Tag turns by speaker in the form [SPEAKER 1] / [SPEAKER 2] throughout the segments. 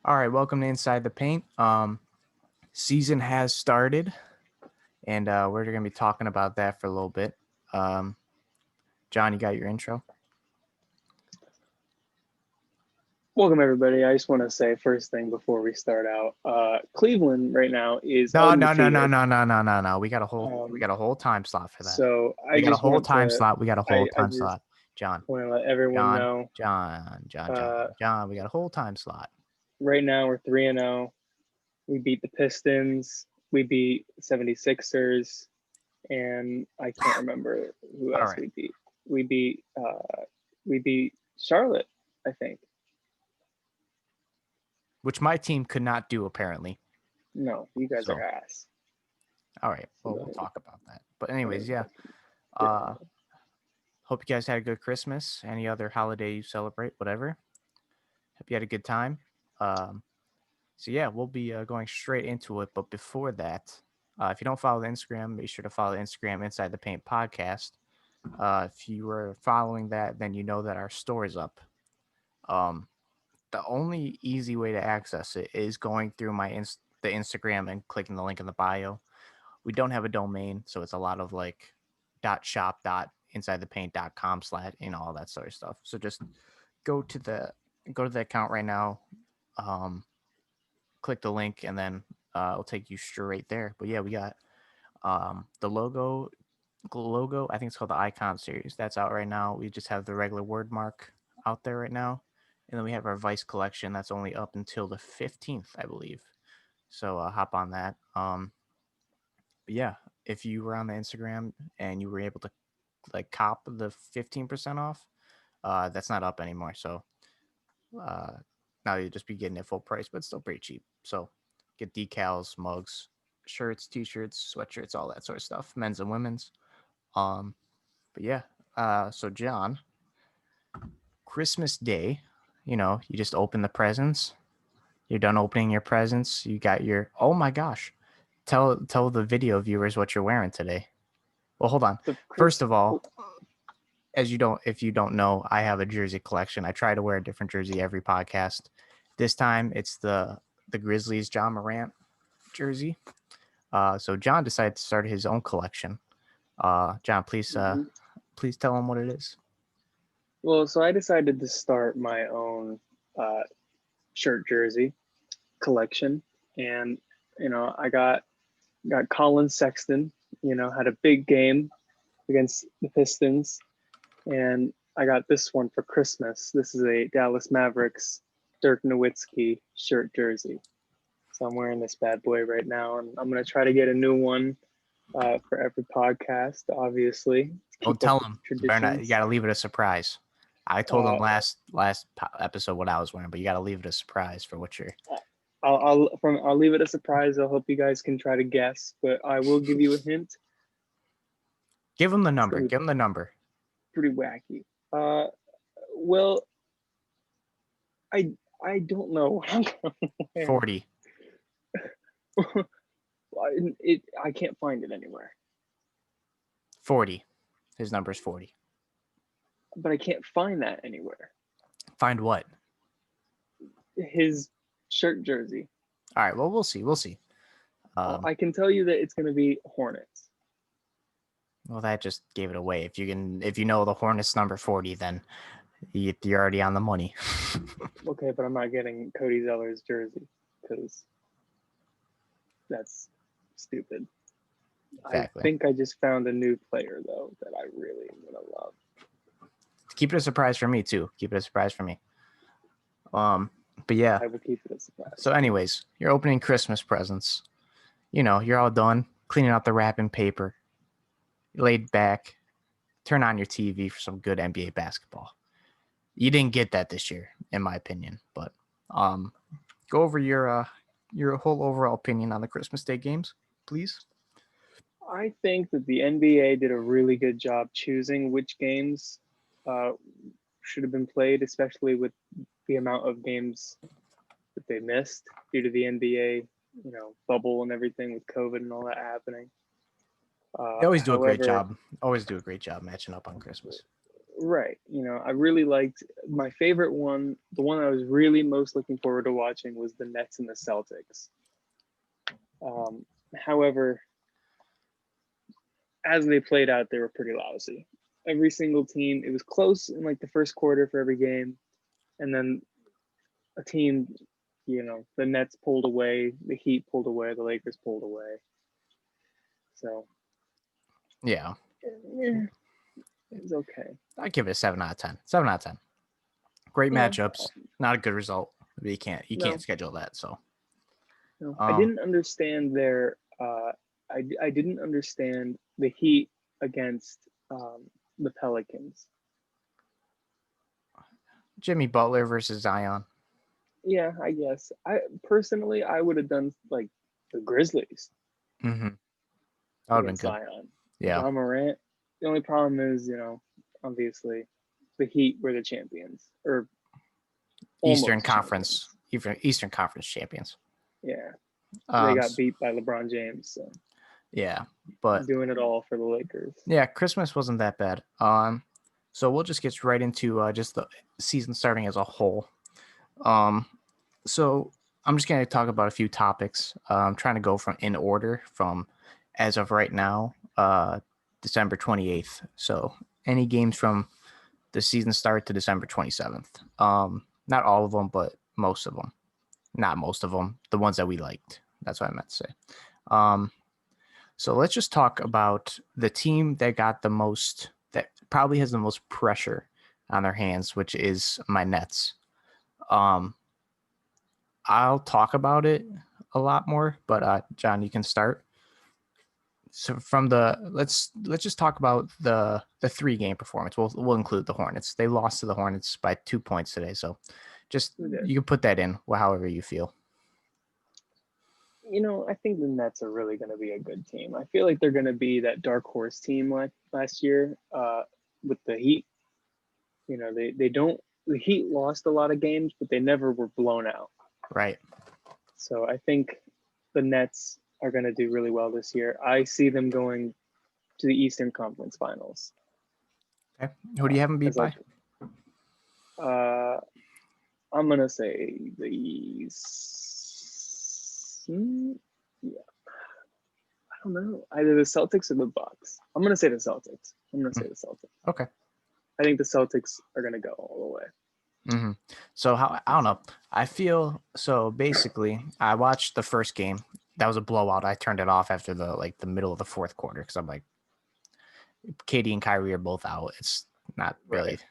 [SPEAKER 1] All right, welcome to Inside the Paint. Season has started, and we're going to be talking about that for a little bit. Um, John, you got your intro?
[SPEAKER 2] Welcome everybody. I just want to say first thing before we start out, Cleveland right now is
[SPEAKER 1] No, no, no, no,
[SPEAKER 2] undefeated.
[SPEAKER 1] no, no, no, no, no. We got a whole
[SPEAKER 2] Um,
[SPEAKER 1] time slot for that.
[SPEAKER 2] so I
[SPEAKER 1] We got a
[SPEAKER 2] just
[SPEAKER 1] whole
[SPEAKER 2] want
[SPEAKER 1] time
[SPEAKER 2] to,
[SPEAKER 1] slot. We got a whole
[SPEAKER 2] I
[SPEAKER 1] time
[SPEAKER 2] just
[SPEAKER 1] slot. John,
[SPEAKER 2] want to let everyone
[SPEAKER 1] John,
[SPEAKER 2] know.
[SPEAKER 1] John, John, John,
[SPEAKER 2] Uh,
[SPEAKER 1] John. We got a whole time slot.
[SPEAKER 2] right now we're 3-0. We beat the Pistons. We beat 76ers, and I can't remember who
[SPEAKER 1] All
[SPEAKER 2] else
[SPEAKER 1] right.
[SPEAKER 2] we beat. We beat we beat Charlotte, I think.
[SPEAKER 1] Which my team could not do apparently.
[SPEAKER 2] No, you guys are
[SPEAKER 1] So,
[SPEAKER 2] ass.
[SPEAKER 1] all right.
[SPEAKER 2] So
[SPEAKER 1] Well, we'll talk about that. But
[SPEAKER 2] don't
[SPEAKER 1] anyways,
[SPEAKER 2] even
[SPEAKER 1] yeah.
[SPEAKER 2] fucking get me
[SPEAKER 1] Uh, hope you guys had a good Christmas. Any other holiday you celebrate, whatever. Hope you had a good time. Um, So yeah, we'll be going straight into it. But before that, if you don't follow the Instagram, make sure to follow the Instagram Inside the Paint podcast. If you were following that, then you know that our store is up. Um, the only easy way to access it is going through the Instagram and clicking the link in the bio. We don't have a domain, so it's a lot of like .shop .insidethepaint.com / all that sort of stuff. So just go to the go to the account right now. Um, Click the link and then it'll take you straight there. But yeah, we got the logo. I think it's called the Icon series. That's out right now. We just have the regular word mark out there right now, and then we have our Vice collection that's only up until the 15th, I believe. So hop on that. But yeah, if you were on the Instagram and you were able to like cop the 15% off, that's not up anymore. So uh, now you'll just be getting it full price, but still pretty cheap. So get decals, mugs, shirts, t-shirts, sweatshirts, all that sort of stuff, men's and women's. Um, but yeah, so John, Christmas Day, you just open the presents. You're done opening your presents. You got your oh my gosh. Tell the video viewers what you're wearing today. Well, hold on.
[SPEAKER 2] the
[SPEAKER 1] First
[SPEAKER 2] Chris.
[SPEAKER 1] of all, if you don't know, I have a jersey collection. I try to wear a different jersey every podcast. This time it's the Grizzlies John Morant jersey. So John decided to start his own collection. John,
[SPEAKER 2] Mhm.
[SPEAKER 1] please tell him what it is.
[SPEAKER 2] Well, so I decided to start my own uh, shirt jersey collection, and I got Colin Sexton. Had a big game against the Pistons, and I got this one for Christmas. This is a Dallas Mavericks Dirk Nowitzki shirt jersey. So I'm wearing this bad boy right now, and I'm gonna try to get a new one for every podcast, obviously, to
[SPEAKER 1] Don't
[SPEAKER 2] keep up
[SPEAKER 1] tell
[SPEAKER 2] with
[SPEAKER 1] him.
[SPEAKER 2] the
[SPEAKER 1] You better not. You got
[SPEAKER 2] traditions.
[SPEAKER 1] to leave it a surprise. I told him
[SPEAKER 2] Uh,
[SPEAKER 1] last episode what I was wearing, but you got to leave it a surprise for what you're.
[SPEAKER 2] I'll leave it a surprise. I hope you guys can try to guess, but I will give you a hint.
[SPEAKER 1] Give him the
[SPEAKER 2] It's
[SPEAKER 1] number.
[SPEAKER 2] gonna be
[SPEAKER 1] Give him the number.
[SPEAKER 2] pretty wacky. Uh, well, I I don't know what I'm gonna wear.
[SPEAKER 1] 40.
[SPEAKER 2] I can't find it anywhere,
[SPEAKER 1] 40. His number is 40.
[SPEAKER 2] but I can't find that anywhere.
[SPEAKER 1] Find what?
[SPEAKER 2] His shirt jersey.
[SPEAKER 1] All right. Well, we'll see. We'll see. Um,
[SPEAKER 2] I can tell you that it's gonna be Hornets.
[SPEAKER 1] well, that just gave it away. If you know the Hornets number 40, then you're already on the money.
[SPEAKER 2] Okay, but I'm not getting Cody Zeller's jersey because that's stupid. I
[SPEAKER 1] Exactly.
[SPEAKER 2] think I just found a new player though that I really am gonna love.
[SPEAKER 1] Keep it a surprise for me too. Keep it a surprise for me. Um, but yeah.
[SPEAKER 2] I will keep it a surprise.
[SPEAKER 1] So, anyways, you're opening Christmas presents. You're all done cleaning out the wrapping paper, laid back, turn on your TV for some good NBA basketball. You didn't get that this year, in my opinion, but um, go over your whole overall opinion on the Christmas Day games, please.
[SPEAKER 2] I think that the NBA did a really good job choosing which games uh, should have been played, especially with the amount of games that they missed due to the NBA, bubble and everything with COVID and all that happening.
[SPEAKER 1] They always do a great
[SPEAKER 2] However,
[SPEAKER 1] job. Always do a great job matching up on Christmas.
[SPEAKER 2] Right. I really liked my favorite one. The one I was really most looking forward to watching was the Nets and the Celtics. However, as they played out, they were pretty lousy. Every single team, it was close in like the first quarter for every game, and then a team, the Nets pulled away, the Heat pulled away, the Lakers pulled away. So
[SPEAKER 1] Yeah,
[SPEAKER 2] it was okay.
[SPEAKER 1] I'd give it a 7 out of 10. 7 out of 10. Great
[SPEAKER 2] Yeah.
[SPEAKER 1] matchups. Not a good result. But you can't
[SPEAKER 2] No,
[SPEAKER 1] schedule that. So
[SPEAKER 2] no. I
[SPEAKER 1] um
[SPEAKER 2] didn't understand their. I didn't understand the Heat against the Pelicans.
[SPEAKER 1] Jimmy Butler versus Zion.
[SPEAKER 2] Yeah, I guess. I would have done like the Grizzlies
[SPEAKER 1] Mm-hmm. That would have been
[SPEAKER 2] against
[SPEAKER 1] good.
[SPEAKER 2] Zion.
[SPEAKER 1] Yeah.
[SPEAKER 2] Ja Morant. The only problem is, obviously, the Heat were the champions, or
[SPEAKER 1] Eastern
[SPEAKER 2] almost
[SPEAKER 1] Conference.
[SPEAKER 2] champions.
[SPEAKER 1] Eastern Conference champions.
[SPEAKER 2] Yeah, they
[SPEAKER 1] Um.
[SPEAKER 2] got beat by LeBron James, so
[SPEAKER 1] Yeah. But
[SPEAKER 2] doing it all for the Lakers.
[SPEAKER 1] yeah, Christmas wasn't that bad. So we'll just get right into just the season starting as a whole. So I'm just going to talk about a few topics. I'm trying to go from in order from as of right now, December 28th. So any games from the season start to December 27th. Not all of them, but most of them. Not most of them. The ones that we liked. That's what I meant to say. So let's just talk about the team that got the most, that probably has the most pressure on their hands, which is my Nets. I'll talk about it a lot more, but John, you can start. So from the let's just talk about the 3 game performance. We'll include the Hornets. They lost to the Hornets by 2 points today, so just you can put that in however you feel.
[SPEAKER 2] I think the Nets are really going to be a good team. I feel like they're going to be that dark horse team like last year with the Heat. They don't. The Heat lost a lot of games, but they never were blown out.
[SPEAKER 1] Right.
[SPEAKER 2] So I think the Nets are going to do really well this year. I see them going to the Eastern Conference Finals.
[SPEAKER 1] Okay. Who do you have them beat by?
[SPEAKER 2] I'm gonna say the yeah. I don't know. Either the Celtics or the Bucks. I'm gonna say the Celtics.
[SPEAKER 1] Okay.
[SPEAKER 2] I think the Celtics are gonna go all the way.
[SPEAKER 1] Mm-hmm. So I don't know. I feel so. Basically, I watched the first game. That was a blowout. I turned it off after the middle of the fourth quarter because I'm like, KD and Kyrie are both out. It's not really.
[SPEAKER 2] Right.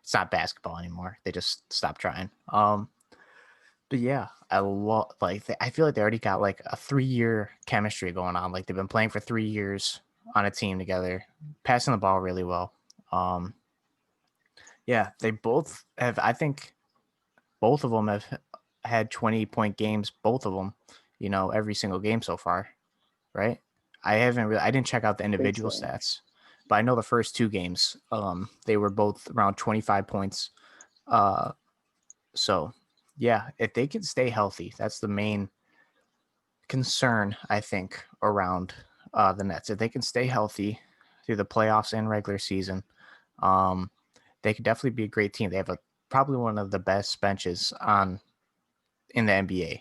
[SPEAKER 1] It's not basketball anymore. They just stopped trying. But yeah, I feel like they already got like a 3-year chemistry going on. Like they've been playing for 3 years on a team together, passing the ball really well. Yeah, they both have. I think both of them have had 20-point games. Both of them, every single game so far, right? I didn't check out the
[SPEAKER 2] I think
[SPEAKER 1] individual
[SPEAKER 2] so.
[SPEAKER 1] stats, but I know the first 2 games, they were both around 25 points. So yeah, if they can stay healthy, that's the main concern, I think, around the Nets. If they can stay healthy through the playoffs and regular season, they could definitely be a great team. They have probably one of the best benches in the NBA.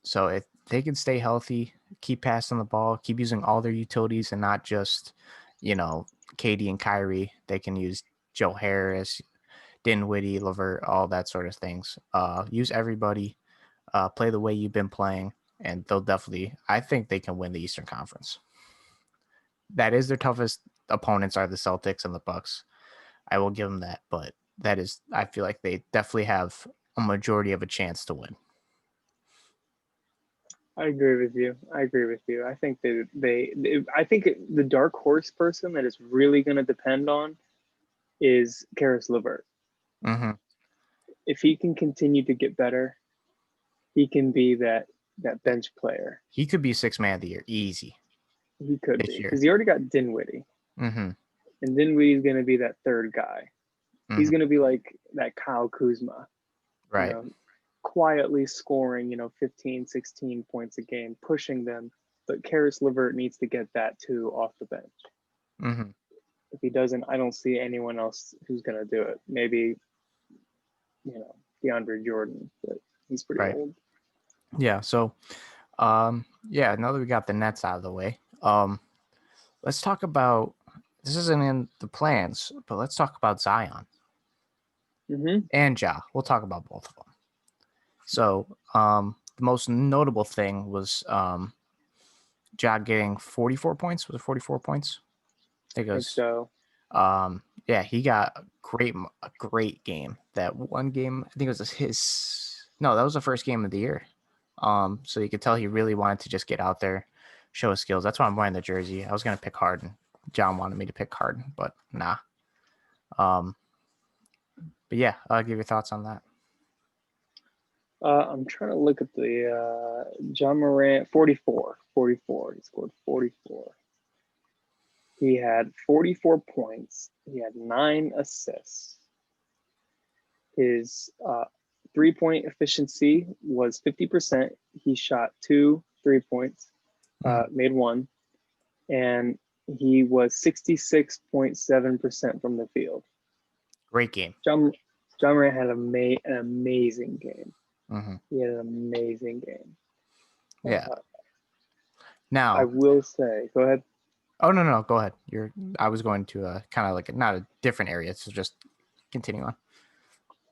[SPEAKER 1] So if they can stay healthy, keep passing the ball, keep using all their utilities and not just, KD and Kyrie, they can use Joe Harris, Dinwiddie, LeVert, all that sort of things. Use everybody, play the way you've been playing, and I think they can win the Eastern Conference. That is their toughest opponents are the Celtics and the Bucks. I will give them that, but I feel like they definitely have a majority of a chance to win.
[SPEAKER 2] I agree with you. I think I think the dark horse person that is really going to depend on is Karis LeVert.
[SPEAKER 1] Mm-hmm.
[SPEAKER 2] If he can continue to get better, he can be that bench player.
[SPEAKER 1] He could be 6 man of the year, easy.
[SPEAKER 2] He could
[SPEAKER 1] this
[SPEAKER 2] be
[SPEAKER 1] year.
[SPEAKER 2] because he already got Dinwiddie,
[SPEAKER 1] Mm-hmm.
[SPEAKER 2] and Dinwiddie's going to be that third guy.
[SPEAKER 1] Mm-hmm.
[SPEAKER 2] He's going to be like that Kyle Kuzma,
[SPEAKER 1] Right.
[SPEAKER 2] Quietly scoring, 15, 16 points a game, pushing them. But Karis LeVert needs to get that too off the bench.
[SPEAKER 1] Mm-hmm.
[SPEAKER 2] if he doesn't, I don't see anyone else who's gonna do it. Maybe, DeAndre Jordan, but he's pretty
[SPEAKER 1] Right.
[SPEAKER 2] old.
[SPEAKER 1] Yeah. So, yeah. Now that we got the Nets out of the way, let's talk about. This isn't in the plans, but let's talk about Zion and Ja. We'll talk about both of them. So, the most notable thing was Ja getting 44 points. Was it 44 points? I think it
[SPEAKER 2] I think
[SPEAKER 1] was.
[SPEAKER 2] so.
[SPEAKER 1] Yeah, he got a great game. That one game, I think it was his. No, that was the first game of the year. So you could tell he really wanted to just get out there, show his skills. That's why I'm wearing the jersey. I was gonna pick Harden. John wanted me to pick Harden, but nah. But yeah, I'll give your thoughts on that.
[SPEAKER 2] I'm trying to look at the Ja Morant 44. 44. He scored 44. He had 44 points. He had 9 assists. His 3-point efficiency was 50%. He shot 2 3-points, made 1, and he was 66.7% from the field.
[SPEAKER 1] Great game.
[SPEAKER 2] Ja Morant had an amazing game.
[SPEAKER 1] Mm-hmm.
[SPEAKER 2] He had an amazing game.
[SPEAKER 1] Yeah.
[SPEAKER 2] I
[SPEAKER 1] Now,
[SPEAKER 2] will say, go ahead.
[SPEAKER 1] oh no, go ahead. I was going to kind of like not a different area, so just continue on.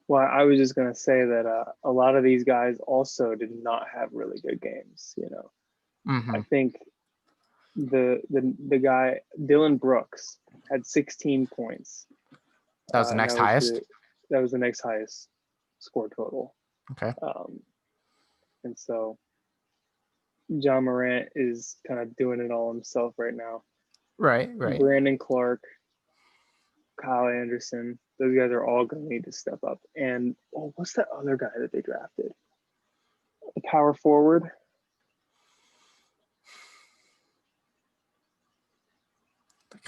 [SPEAKER 2] Well, I was just gonna say that a lot of these guys also did not have really good games.
[SPEAKER 1] Mm-hmm.
[SPEAKER 2] I think the guy Dylan Brooks had 16 points.
[SPEAKER 1] That was the next highest.
[SPEAKER 2] That was the next highest score total.
[SPEAKER 1] Okay.
[SPEAKER 2] And so Ja Morant is kind of doing it all himself right now.
[SPEAKER 1] Right.
[SPEAKER 2] Brandon Clark, Kyle Anderson, those guys are all going to need to step up. And what's that other guy that they drafted? The power forward.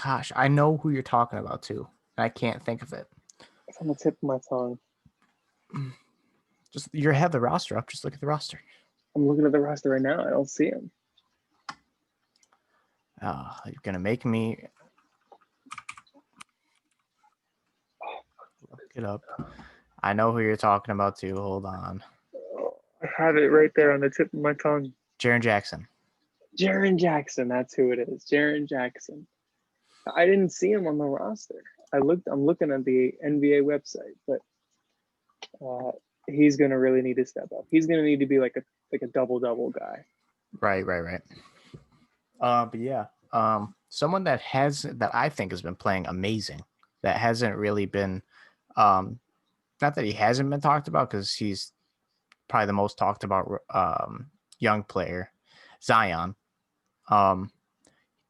[SPEAKER 1] Gosh, I know who you're talking about too, and I can't think of it.
[SPEAKER 2] It's on the tip of my tongue.
[SPEAKER 1] Just you have the roster up. Just look at the roster.
[SPEAKER 2] I'm looking at the roster right now. I don't see him.
[SPEAKER 1] You're gonna make me look it up. I know who you're talking about too. Hold on.
[SPEAKER 2] I have it right there on the tip of my tongue.
[SPEAKER 1] Jaren Jackson.
[SPEAKER 2] Jaren Jackson, that's who it is. Jaren Jackson. I didn't see him on the roster. I'm looking at the NBA website, but he's gonna really need to step up. He's gonna need to be like a double guy.
[SPEAKER 1] Right. But yeah, someone that I think has been playing amazing, that hasn't really been, not that he hasn't been talked about because he's probably the most talked about young player, Zion.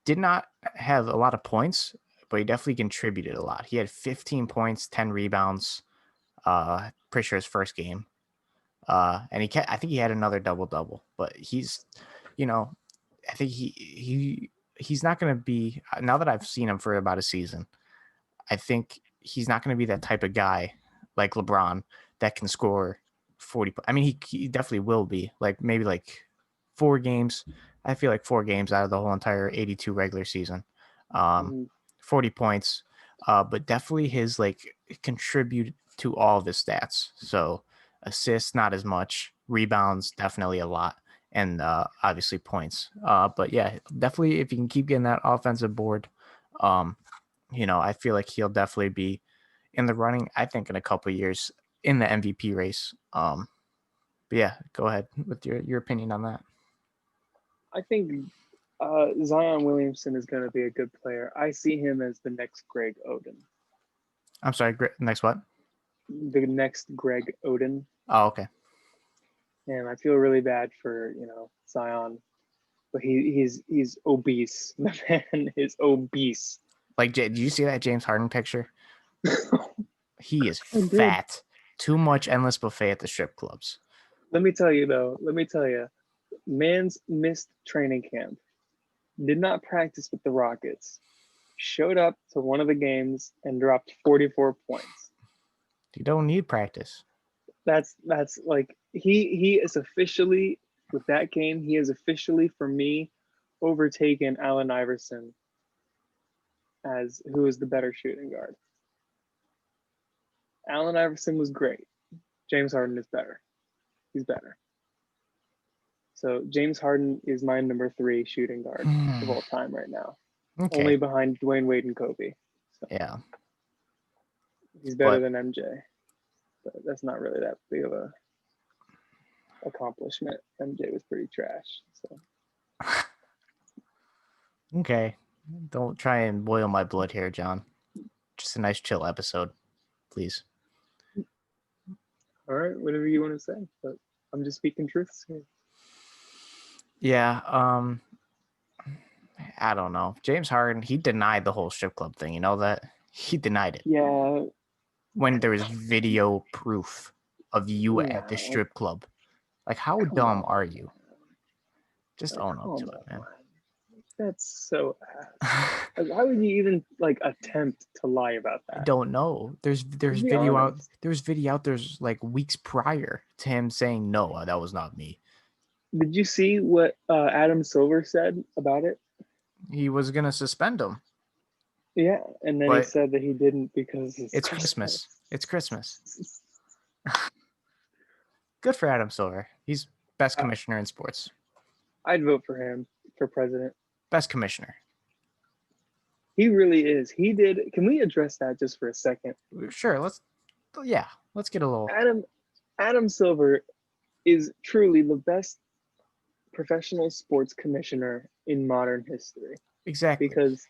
[SPEAKER 1] Did not have a lot of points, but he definitely contributed a lot. He had 15 points, 10 rebounds. Pretty sure his first game. And I think he had another double, but he's, I think he's not going to be, now that I've seen him for about a season, I think he's not going to be that type of guy like LeBron that can score 40. I mean, he definitely will be maybe 4 games. I feel like 4 games out of the whole entire 82 regular season, 40 points, but definitely his contribute to all of his stats. So assists, not as much, rebounds, definitely a lot. And obviously points. But yeah, definitely if you can keep getting that offensive board, I feel like he'll definitely be in the running, I think, in a couple of years in the MVP race. But yeah, go ahead with your opinion on that.
[SPEAKER 2] I think Zion Williamson is going to be a good player. I see him as the next Greg Oden.
[SPEAKER 1] I'm sorry, next what?
[SPEAKER 2] The next Greg Oden.
[SPEAKER 1] Oh, okay.
[SPEAKER 2] And I feel really bad for, Zion, but he's obese. The man is obese.
[SPEAKER 1] Did you see that James Harden picture? He is fat. Too much endless buffet at the strip clubs.
[SPEAKER 2] Let me tell you, man's missed training camp, did not practice with the Rockets, showed up to one of the games and dropped 44 points.
[SPEAKER 1] You don't need practice.
[SPEAKER 2] That's he is officially, with that game, he is officially, for me, overtaken Allen Iverson as who is the better shooting guard. Allen Iverson was great. James Harden is better. He's better. So James Harden is my number 3 shooting guard of all time right now, only
[SPEAKER 1] Okay.
[SPEAKER 2] behind Dwayne Wade and Kobe. So
[SPEAKER 1] Yeah.
[SPEAKER 2] he's better
[SPEAKER 1] But
[SPEAKER 2] than MJ, but that's not really that big of a accomplishment. MJ was pretty trash. So
[SPEAKER 1] okay. Don't try and boil my blood here, John. Just a nice chill episode, please.
[SPEAKER 2] all right, whatever you want to say, but I'm just speaking truths here.
[SPEAKER 1] Yeah, I don't know. James Harden, he denied the whole strip club thing. You know that? He denied it
[SPEAKER 2] Yeah,
[SPEAKER 1] when there was video proof of you at the
[SPEAKER 2] no,
[SPEAKER 1] strip club. Like, how
[SPEAKER 2] come
[SPEAKER 1] dumb
[SPEAKER 2] on,
[SPEAKER 1] are you? Just
[SPEAKER 2] like,
[SPEAKER 1] own up to
[SPEAKER 2] come
[SPEAKER 1] it,
[SPEAKER 2] on. That's so ass. Like, why would you even like attempt to lie about
[SPEAKER 1] I
[SPEAKER 2] that?
[SPEAKER 1] don't know. There's
[SPEAKER 2] Be
[SPEAKER 1] video out.
[SPEAKER 2] honest.
[SPEAKER 1] There's video out. There's like weeks prior to him saying no, that was not me.
[SPEAKER 2] Did you see what Adam Silver said about it?
[SPEAKER 1] He was gonna suspend him,
[SPEAKER 2] Yeah, and then he
[SPEAKER 1] but
[SPEAKER 2] said that he didn't because
[SPEAKER 1] it's Christmas. It's Christmas. Good for Adam Silver. He's best commissioner in sports.
[SPEAKER 2] I'd vote for him for president.
[SPEAKER 1] Best commissioner.
[SPEAKER 2] He really is. He did. Can we address that just for a second?
[SPEAKER 1] Sure. Let's get a little.
[SPEAKER 2] Adam Silver is truly the best professional sports commissioner in modern history
[SPEAKER 1] Exactly.
[SPEAKER 2] because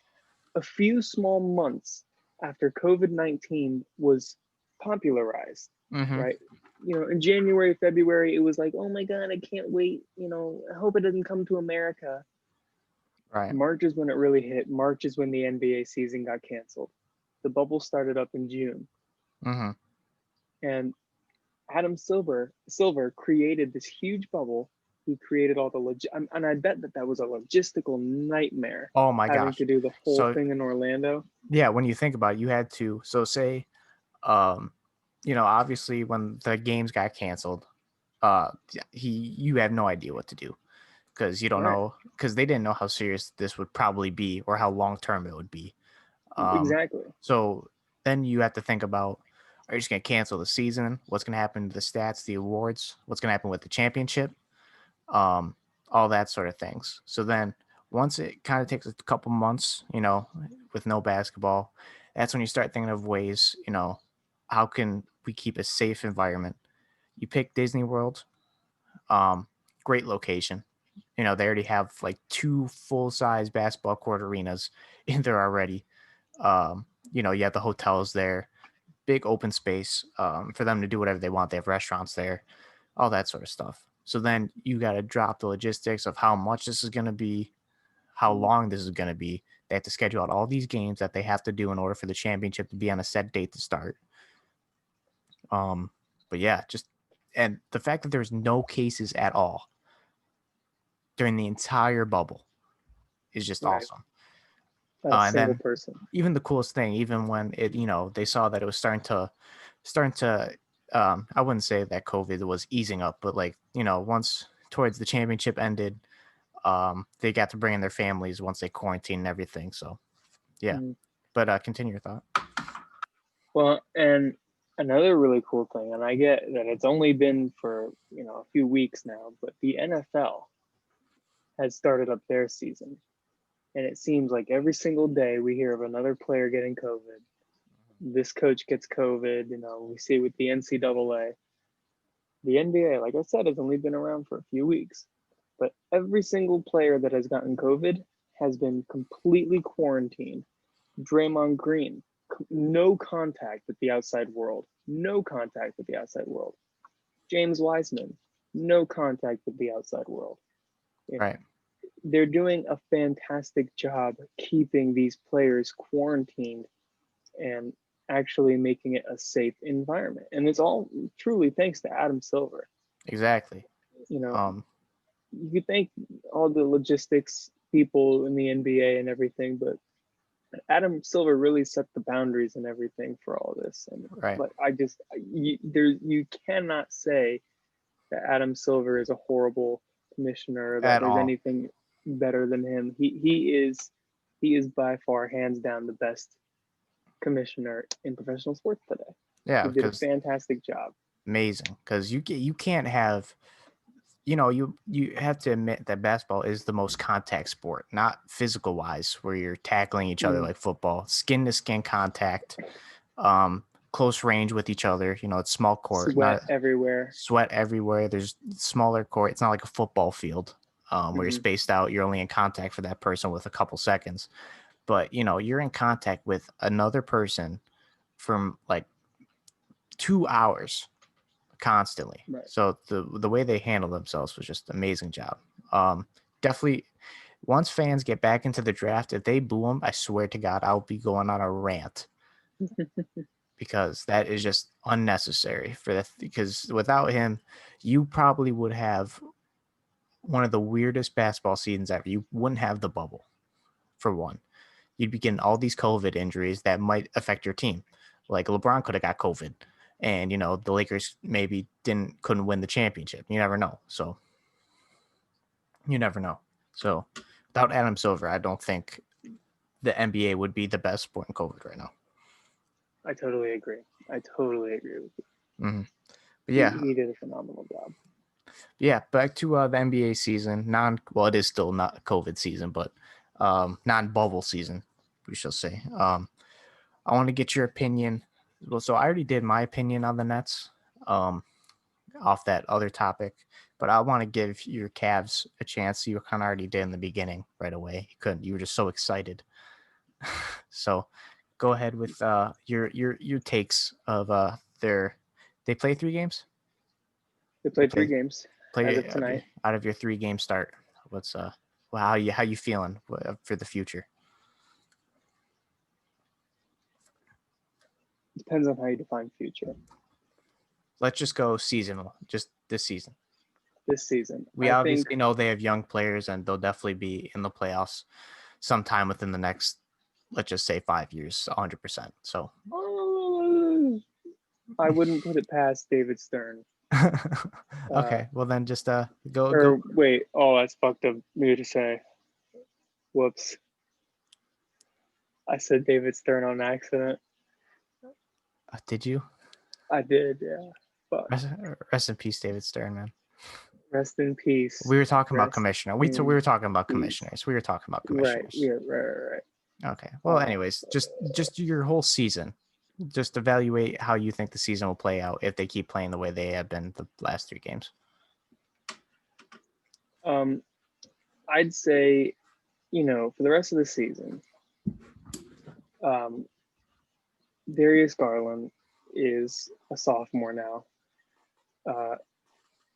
[SPEAKER 2] a few small months after COVID-19 was popularized, right? You know, in January, February, it was like, oh my God, I can't wait. You know, I hope it doesn't come to America.
[SPEAKER 1] Right.
[SPEAKER 2] March is when it really hit. March is when the NBA season got canceled. The bubble started up in June. And Adam Silver created this huge bubble. He created all the and I bet that was a logistical nightmare.
[SPEAKER 1] Oh my
[SPEAKER 2] having
[SPEAKER 1] gosh.
[SPEAKER 2] to do the whole
[SPEAKER 1] So
[SPEAKER 2] thing in Orlando.
[SPEAKER 1] yeah, when you think about it, you had to. So say, you know, obviously when the games got canceled, you have no idea what to do because you don't
[SPEAKER 2] Right.
[SPEAKER 1] know because they didn't know how serious this would probably be or how long term it would be.
[SPEAKER 2] Exactly.
[SPEAKER 1] So then you have to think about, are you just going to cancel the season? What's going to happen to the stats, the awards? What's going to happen with the championship? All that sort of things. So then once it kind of takes a couple months, you know, with no basketball, that's when you start thinking of ways, you know, how can we keep a safe environment? You pick Disney World, great location. You know, they already have like 2 full-size basketball court arenas in there already. You know, you have the hotels there, big open space for them to do whatever they want. They have restaurants there, all that sort of stuff. So then you got to drop the logistics of how much this is going to be, how long this is going to be. They have to schedule out all these games that they have to do in order for the championship to be on a set date to start. But yeah, and the fact that there's no cases at all during the entire bubble is just
[SPEAKER 2] Right.
[SPEAKER 1] awesome.
[SPEAKER 2] Not a
[SPEAKER 1] And
[SPEAKER 2] single
[SPEAKER 1] then
[SPEAKER 2] person.
[SPEAKER 1] even the coolest thing, even when it, you know, they saw that it was starting to, I wouldn't say that COVID was easing up, but like, you know, once towards the championship ended, they got to bring in their families once they quarantined and everything. So yeah, but continue your thought.
[SPEAKER 2] Well, and another really cool thing, and I get that it's only been for, you know, a few weeks now, but the NFL has started up their season. And it seems like every single day we hear of another player getting COVID. This coach gets COVID, you know, we see it with the NCAA. The NBA, like I said, has only been around for a few weeks, but every single player that has gotten COVID has been completely quarantined. Draymond Green, no contact with the outside world, no contact with the outside world. James Wiseman, no contact with the outside world. You know,
[SPEAKER 1] Right.
[SPEAKER 2] they're doing a fantastic job keeping these players quarantined and actually making it a safe environment. And it's all truly thanks to Adam Silver.
[SPEAKER 1] Exactly.
[SPEAKER 2] You know, you could thank all the logistics people in the NBA and everything, but Adam Silver really set the boundaries and everything for all this. And
[SPEAKER 1] right.
[SPEAKER 2] But you cannot say that Adam Silver is a horrible commissioner or that
[SPEAKER 1] At
[SPEAKER 2] there's
[SPEAKER 1] all.
[SPEAKER 2] anything better than him. He is he is by far, hands down, the best commissioner in professional sports today.
[SPEAKER 1] Yeah,
[SPEAKER 2] He did a
[SPEAKER 1] because
[SPEAKER 2] fantastic job.
[SPEAKER 1] amazing. Because you can't have, you have to admit that basketball is the most contact sport, not physical wise, where you're tackling each other
[SPEAKER 2] Mm,
[SPEAKER 1] like football, skin to skin contact, um, close range with each other. It's small court,
[SPEAKER 2] sweat
[SPEAKER 1] not
[SPEAKER 2] everywhere.
[SPEAKER 1] sweat everywhere. There's smaller court. It's not like a football field, where you're
[SPEAKER 2] Hmm.
[SPEAKER 1] spaced out. You're only in contact for that person with a couple seconds. But you're in contact with another person from like 2 hours constantly.
[SPEAKER 2] Right.
[SPEAKER 1] So the way they handled themselves was just amazing job. Definitely. Once fans get back into the draft, if they boo him, I swear to God, I'll be going on a rant because that is just unnecessary for that. Because without him, you probably would have one of the weirdest basketball seasons ever. You wouldn't have the bubble, for one. You'd be getting all these COVID injuries that might affect your team. Like LeBron could have got COVID, and the Lakers maybe couldn't win the championship. You never know. So you never know. So without Adam Silver, I don't think the NBA would be the best sport in COVID right now.
[SPEAKER 2] I totally agree. I totally agree with you.
[SPEAKER 1] Mm-hmm. But
[SPEAKER 2] He,
[SPEAKER 1] yeah,
[SPEAKER 2] he did a phenomenal job.
[SPEAKER 1] yeah. Back to the NBA season. Well, it is still not COVID season, but non-bubble season, we shall say. I want to get your opinion. Well, so I already did my opinion on the Nets, off that other topic, but I want to give your Cavs a chance. You kind of already did in the beginning right away. You couldn't. You were just so excited. So go ahead with your takes of their. They play 3 games.
[SPEAKER 2] They
[SPEAKER 1] They
[SPEAKER 2] played three
[SPEAKER 1] play
[SPEAKER 2] games as
[SPEAKER 1] play
[SPEAKER 2] of tonight.
[SPEAKER 1] out of your 3 game start. What's well, how you feeling for the future?
[SPEAKER 2] Depends on how you define future.
[SPEAKER 1] Let's just go seasonal, just this season.
[SPEAKER 2] This season,
[SPEAKER 1] We
[SPEAKER 2] I think
[SPEAKER 1] obviously know they have young players and they'll definitely be in the playoffs sometime within the next, let's just say 5 years, 100%. So,
[SPEAKER 2] I wouldn't put it past David Stern.
[SPEAKER 1] okay, well then just go.
[SPEAKER 2] Or wait, oh, that's fucked up me to say. Whoops. I said David Stern on accident.
[SPEAKER 1] Did you?
[SPEAKER 2] I did, yeah. Fuck.
[SPEAKER 1] Rest, rest in peace, David Stern, man.
[SPEAKER 2] Rest in peace.
[SPEAKER 1] We were talking about
[SPEAKER 2] Rest
[SPEAKER 1] commissioner. We
[SPEAKER 2] in
[SPEAKER 1] were talking about
[SPEAKER 2] peace.
[SPEAKER 1] commissioners. We were talking about
[SPEAKER 2] Right.
[SPEAKER 1] commissioners.
[SPEAKER 2] Yeah. Right.
[SPEAKER 1] Okay. Well, anyways, just your whole season. Just evaluate how you think the season will play out if they keep playing the way they have been the last 3 games.
[SPEAKER 2] I'd say, for the rest of the season, Darius Garland is a sophomore now.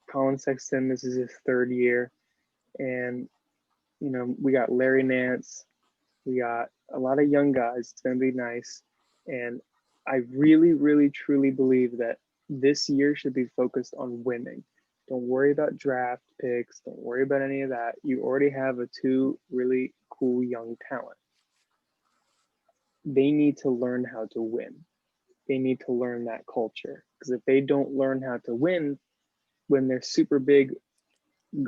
[SPEAKER 2] Colin Sexton, this is his 3rd year. And, we got Larry Nance. We got a lot of young guys. It's going to be nice. And I really, really, truly believe that this year should be focused on winning. Don't worry about draft picks. Don't worry about any of that. You already have 2 really cool young talent. They need to learn how to win. They need to learn that culture. Because if they don't learn how to win, when they're super big,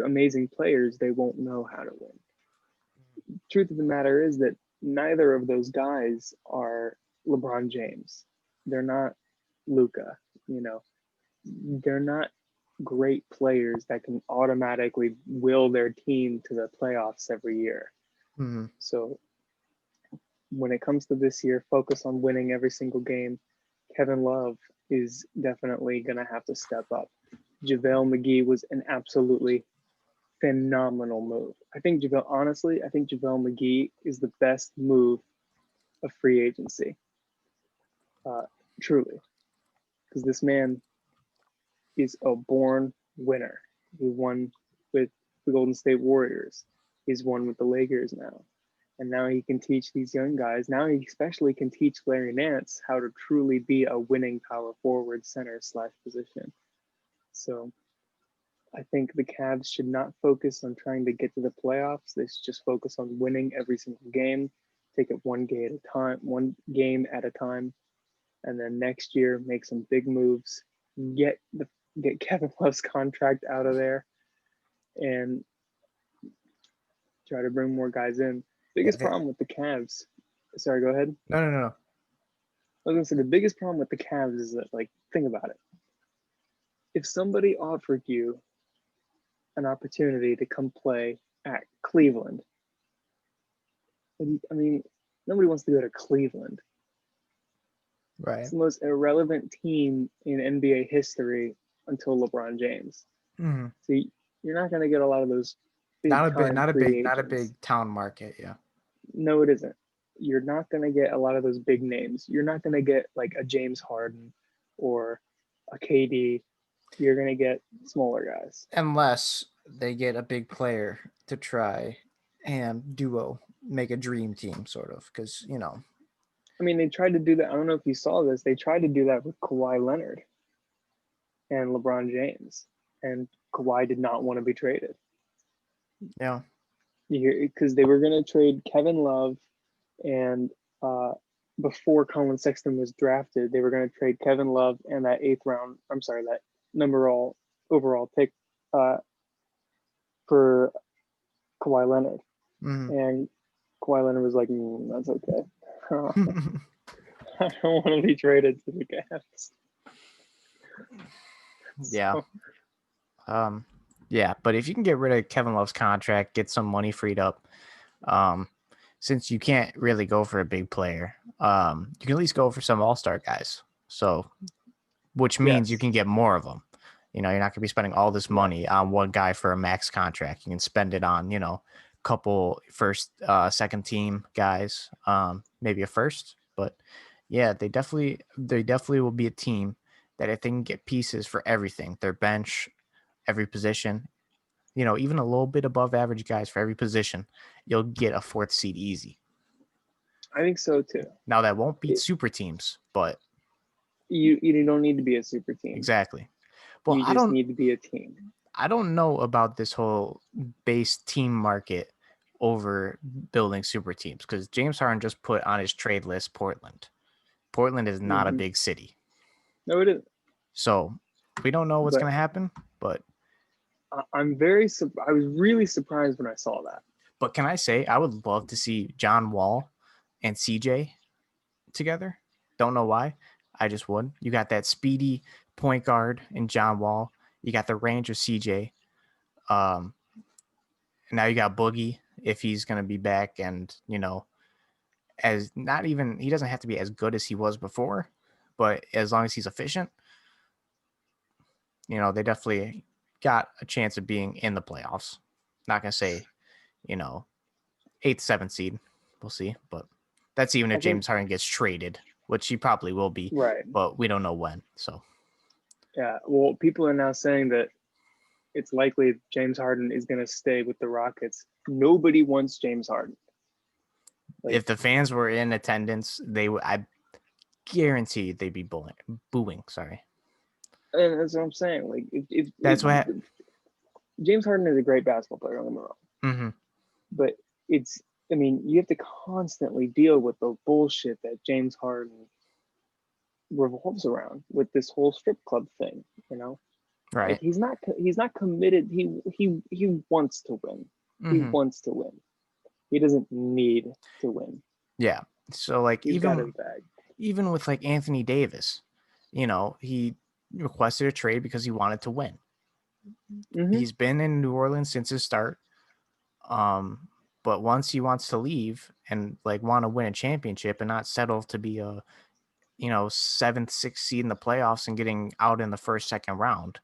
[SPEAKER 2] amazing players, they won't know how to win. Truth of the matter is that neither of those guys are LeBron James. They're not Luka. They're not great players that can automatically will their team to the playoffs every year.
[SPEAKER 1] Mm-hmm.
[SPEAKER 2] So when it comes to this year, focus on winning every single game. Kevin Love is definitely going to have to step up. JaVale McGee was an absolutely phenomenal move. I think JaVale McGee is the best move of free agency. Truly. Because this man is a born winner. He won with the Golden State Warriors. He's won with the Lakers now. And now he can teach these young guys. Now he especially can teach Larry Nance how to truly be a winning power forward center / position. So I think the Cavs should not focus on trying to get to the playoffs. They should just focus on winning every single game, take it one game at a time, and then next year make some big moves, get Kevin Love's contract out of there, and try to bring more guys in.
[SPEAKER 1] Yeah,
[SPEAKER 2] biggest problem with the Cavs. Sorry, go ahead.
[SPEAKER 1] no.
[SPEAKER 2] I was gonna say the biggest problem with the Cavs is that, like, think about it. If somebody offered you an opportunity to come play at Cleveland, I mean, nobody wants to go to Cleveland.
[SPEAKER 1] Right.
[SPEAKER 2] It's the most irrelevant team in NBA history until LeBron James.
[SPEAKER 1] Mm-hmm.
[SPEAKER 2] So you're not gonna get a lot of those big time free
[SPEAKER 1] Not a
[SPEAKER 2] agents.
[SPEAKER 1] big town market. Yeah.
[SPEAKER 2] No, it isn't. You're not going to get a lot of those big names. You're not going to get like a James Harden or a KD. You're going to get smaller guys.
[SPEAKER 1] Unless they get a big player to try and make a dream team, sort of, because
[SPEAKER 2] I mean, they tried to do that. I don't know if you saw this. They tried to do that with Kawhi Leonard and LeBron James, and Kawhi did not want to be traded.
[SPEAKER 1] yeah.
[SPEAKER 2] Because they were going to trade Kevin Love, and before Colin Sexton was drafted, they were going to trade Kevin Love and that that overall pick for Kawhi Leonard.
[SPEAKER 1] Mm-hmm.
[SPEAKER 2] And Kawhi Leonard was like, that's okay. I don't want to be traded to the Cavs.
[SPEAKER 1] Yeah.
[SPEAKER 2] So,
[SPEAKER 1] yeah, but if you can get rid of Kevin Love's contract, get some money freed up, since you can't really go for a big player, you can at least go for some all-star guys. So, which means you
[SPEAKER 2] yes.
[SPEAKER 1] can get more of them. You're not going to be spending all this money on one guy for a max contract. You can spend it on, couple first, second team guys, maybe a first. But yeah, they definitely will be a team that if they can get pieces for everything, their bench, every position, even a little bit above average guys for every position, you'll get a fourth seed easy.
[SPEAKER 2] I think so too.
[SPEAKER 1] Now that won't beat super teams, but
[SPEAKER 2] you don't need to be a super team.
[SPEAKER 1] Exactly. Well,
[SPEAKER 2] you just need to be a team.
[SPEAKER 1] I don't know about this whole base team market over building super teams, because James Harden just put on his trade list Portland. Portland is not a big city.
[SPEAKER 2] No, it isn't.
[SPEAKER 1] So we don't know what's going to happen, but
[SPEAKER 2] I was really surprised when I saw that.
[SPEAKER 1] But can I say, I would love to see John Wall and CJ together. Don't know why. I just would. You got that speedy point guard in John Wall. You got the range of CJ. Now you got Boogie if he's going to be back, and as not even, he doesn't have to be as good as he was before, but as long as he's efficient, they definitely got a chance of being in the playoffs. Not going to say, 8th, 7th seed. We'll see. But that's even if James Harden gets traded, which he probably will be.
[SPEAKER 2] Right.
[SPEAKER 1] But we don't know when. So.
[SPEAKER 2] Yeah. Well, people are now saying that it's likely James Harden is going to stay with the Rockets. Nobody wants James Harden.
[SPEAKER 1] If the fans were in attendance, I guarantee they'd be booing. Sorry.
[SPEAKER 2] And that's what I'm saying. Like, James Harden is a great basketball player, don't get me wrong.
[SPEAKER 1] Mm-hmm.
[SPEAKER 2] But you have to constantly deal with the bullshit that James Harden revolves around with this whole strip club thing,
[SPEAKER 1] Right.
[SPEAKER 2] Like, he's not committed. He wants to win.
[SPEAKER 1] Mm-hmm.
[SPEAKER 2] He wants to win. He doesn't need to win.
[SPEAKER 1] Yeah. So like
[SPEAKER 2] He's got his bag.
[SPEAKER 1] Even with like Anthony Davis, he requested a trade because he wanted to win. Mm-hmm. He's been in New Orleans since his start. But once he wants to leave and like want to win a championship and not settle to be a 7th, 6th seed in the playoffs and getting out in the first, second round.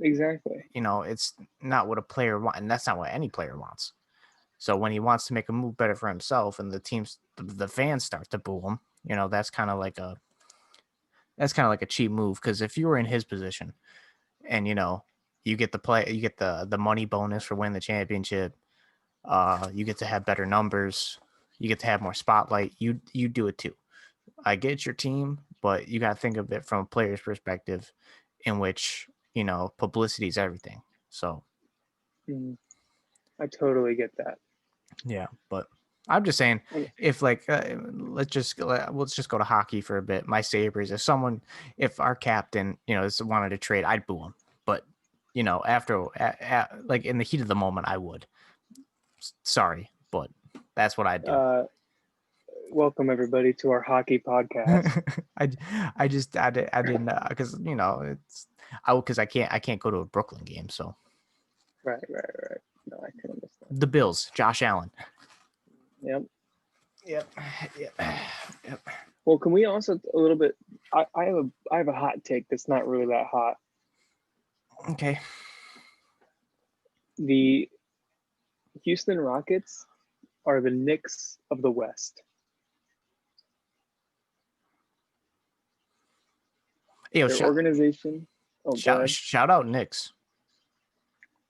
[SPEAKER 2] Exactly.
[SPEAKER 1] It's not what a player wants, and that's not what any player wants. So when he wants to make a move better for himself and the fans start to boo him, that's kind of like a cheap move. Because if you were in his position and, you get the money bonus for winning the championship, you get to have better numbers, you get to have more spotlight, you do it too. I get your team, but you got to think of it from a player's perspective, in which, publicity is everything. So
[SPEAKER 2] I totally get that.
[SPEAKER 1] Yeah, but I'm just saying, if like let's just go to hockey for a bit. My Sabres, if our captain, wanted to trade, I'd boo him. But after like in the heat of the moment, I would. Sorry, but That's what I do.
[SPEAKER 2] Welcome everybody to our hockey podcast.
[SPEAKER 1] I didn't because because I can't go to a Brooklyn game. So
[SPEAKER 2] Right. No, I can understand.
[SPEAKER 1] the Bills, Josh Allen.
[SPEAKER 2] Yep.
[SPEAKER 1] Yep.
[SPEAKER 2] Well, can we also a little bit? I have a hot take that's not really that hot.
[SPEAKER 1] Okay.
[SPEAKER 2] The Houston Rockets are the Knicks of the West.
[SPEAKER 1] Yo,
[SPEAKER 2] Their organization. Oh,
[SPEAKER 1] shout out Knicks.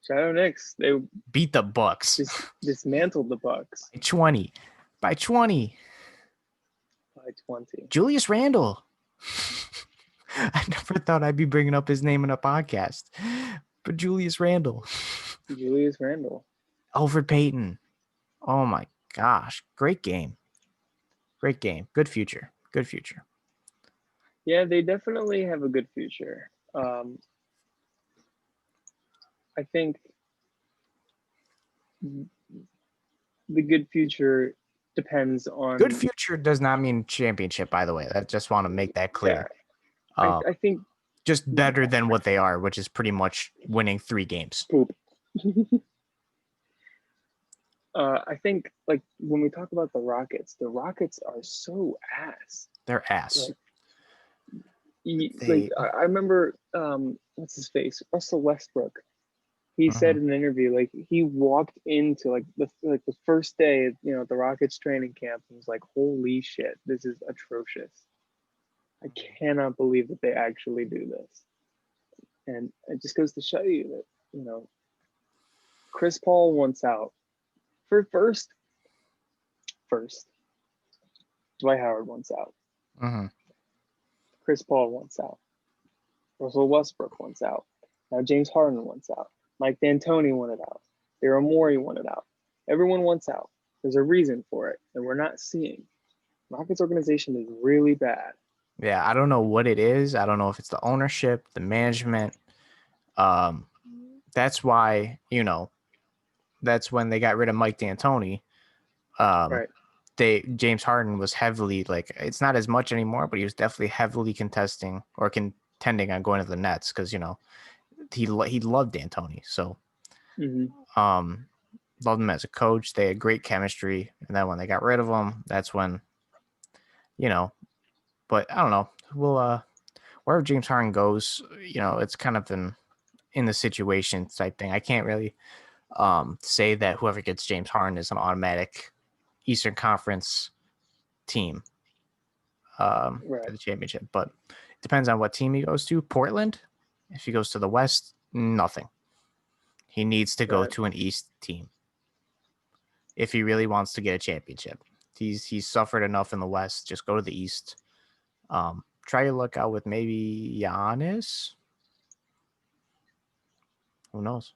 [SPEAKER 2] Shout out Knicks. They
[SPEAKER 1] beat the Bucks.
[SPEAKER 2] Dismantled the Bucks.
[SPEAKER 1] By 20. Julius Randle. I never thought I'd be bringing up his name in a podcast, but Julius Randle. Elfrid Payton. Oh my gosh. Great game. Good future.
[SPEAKER 2] Yeah, they definitely have a good future. I think the good future depends on.
[SPEAKER 1] Good future does not mean championship, by the way. I just want to make that clear.
[SPEAKER 2] Yeah. I think
[SPEAKER 1] just better than what they are, which is pretty much winning 3 games.
[SPEAKER 2] Poop. I think like when we talk about the Rockets are so ass.
[SPEAKER 1] They're ass.
[SPEAKER 2] I remember what's his face? Russell Westbrook. He said in an interview, like he walked into the first day, the Rockets training camp, and was like, "Holy shit, this is atrocious! I cannot believe that they actually do this." And it just goes to show you that Chris Paul wants out. First, Dwight Howard wants out. Chris Paul wants out. Russell Westbrook wants out. Now James Harden wants out. Mike D'Antoni wanted out. Daryl Morey wanted out. Everyone wants out. There's a reason for it, and we're not seeing. Rockets organization is really bad.
[SPEAKER 1] Yeah, I don't know what it is. I don't know if it's the ownership, the management. That's why, that's when they got rid of Mike D'Antoni.
[SPEAKER 2] Right.
[SPEAKER 1] James Harden was heavily it's not as much anymore, but he was definitely heavily contending on going to the Nets because he loved D'Antoni. So loved him as a coach. They had great chemistry, and then when they got rid of him, that's when but I don't know. We'll wherever James Harden goes, it's kind of in the situation type thing. I can't really say that whoever gets James Harden is an automatic Eastern Conference team for the championship, but it depends on what team he goes to. Portland, if he goes to the West, nothing. He needs to go to an East team if he really wants to get a championship. He's suffered enough in the West. Just go to the East. Try your luck out with maybe Giannis. Who knows?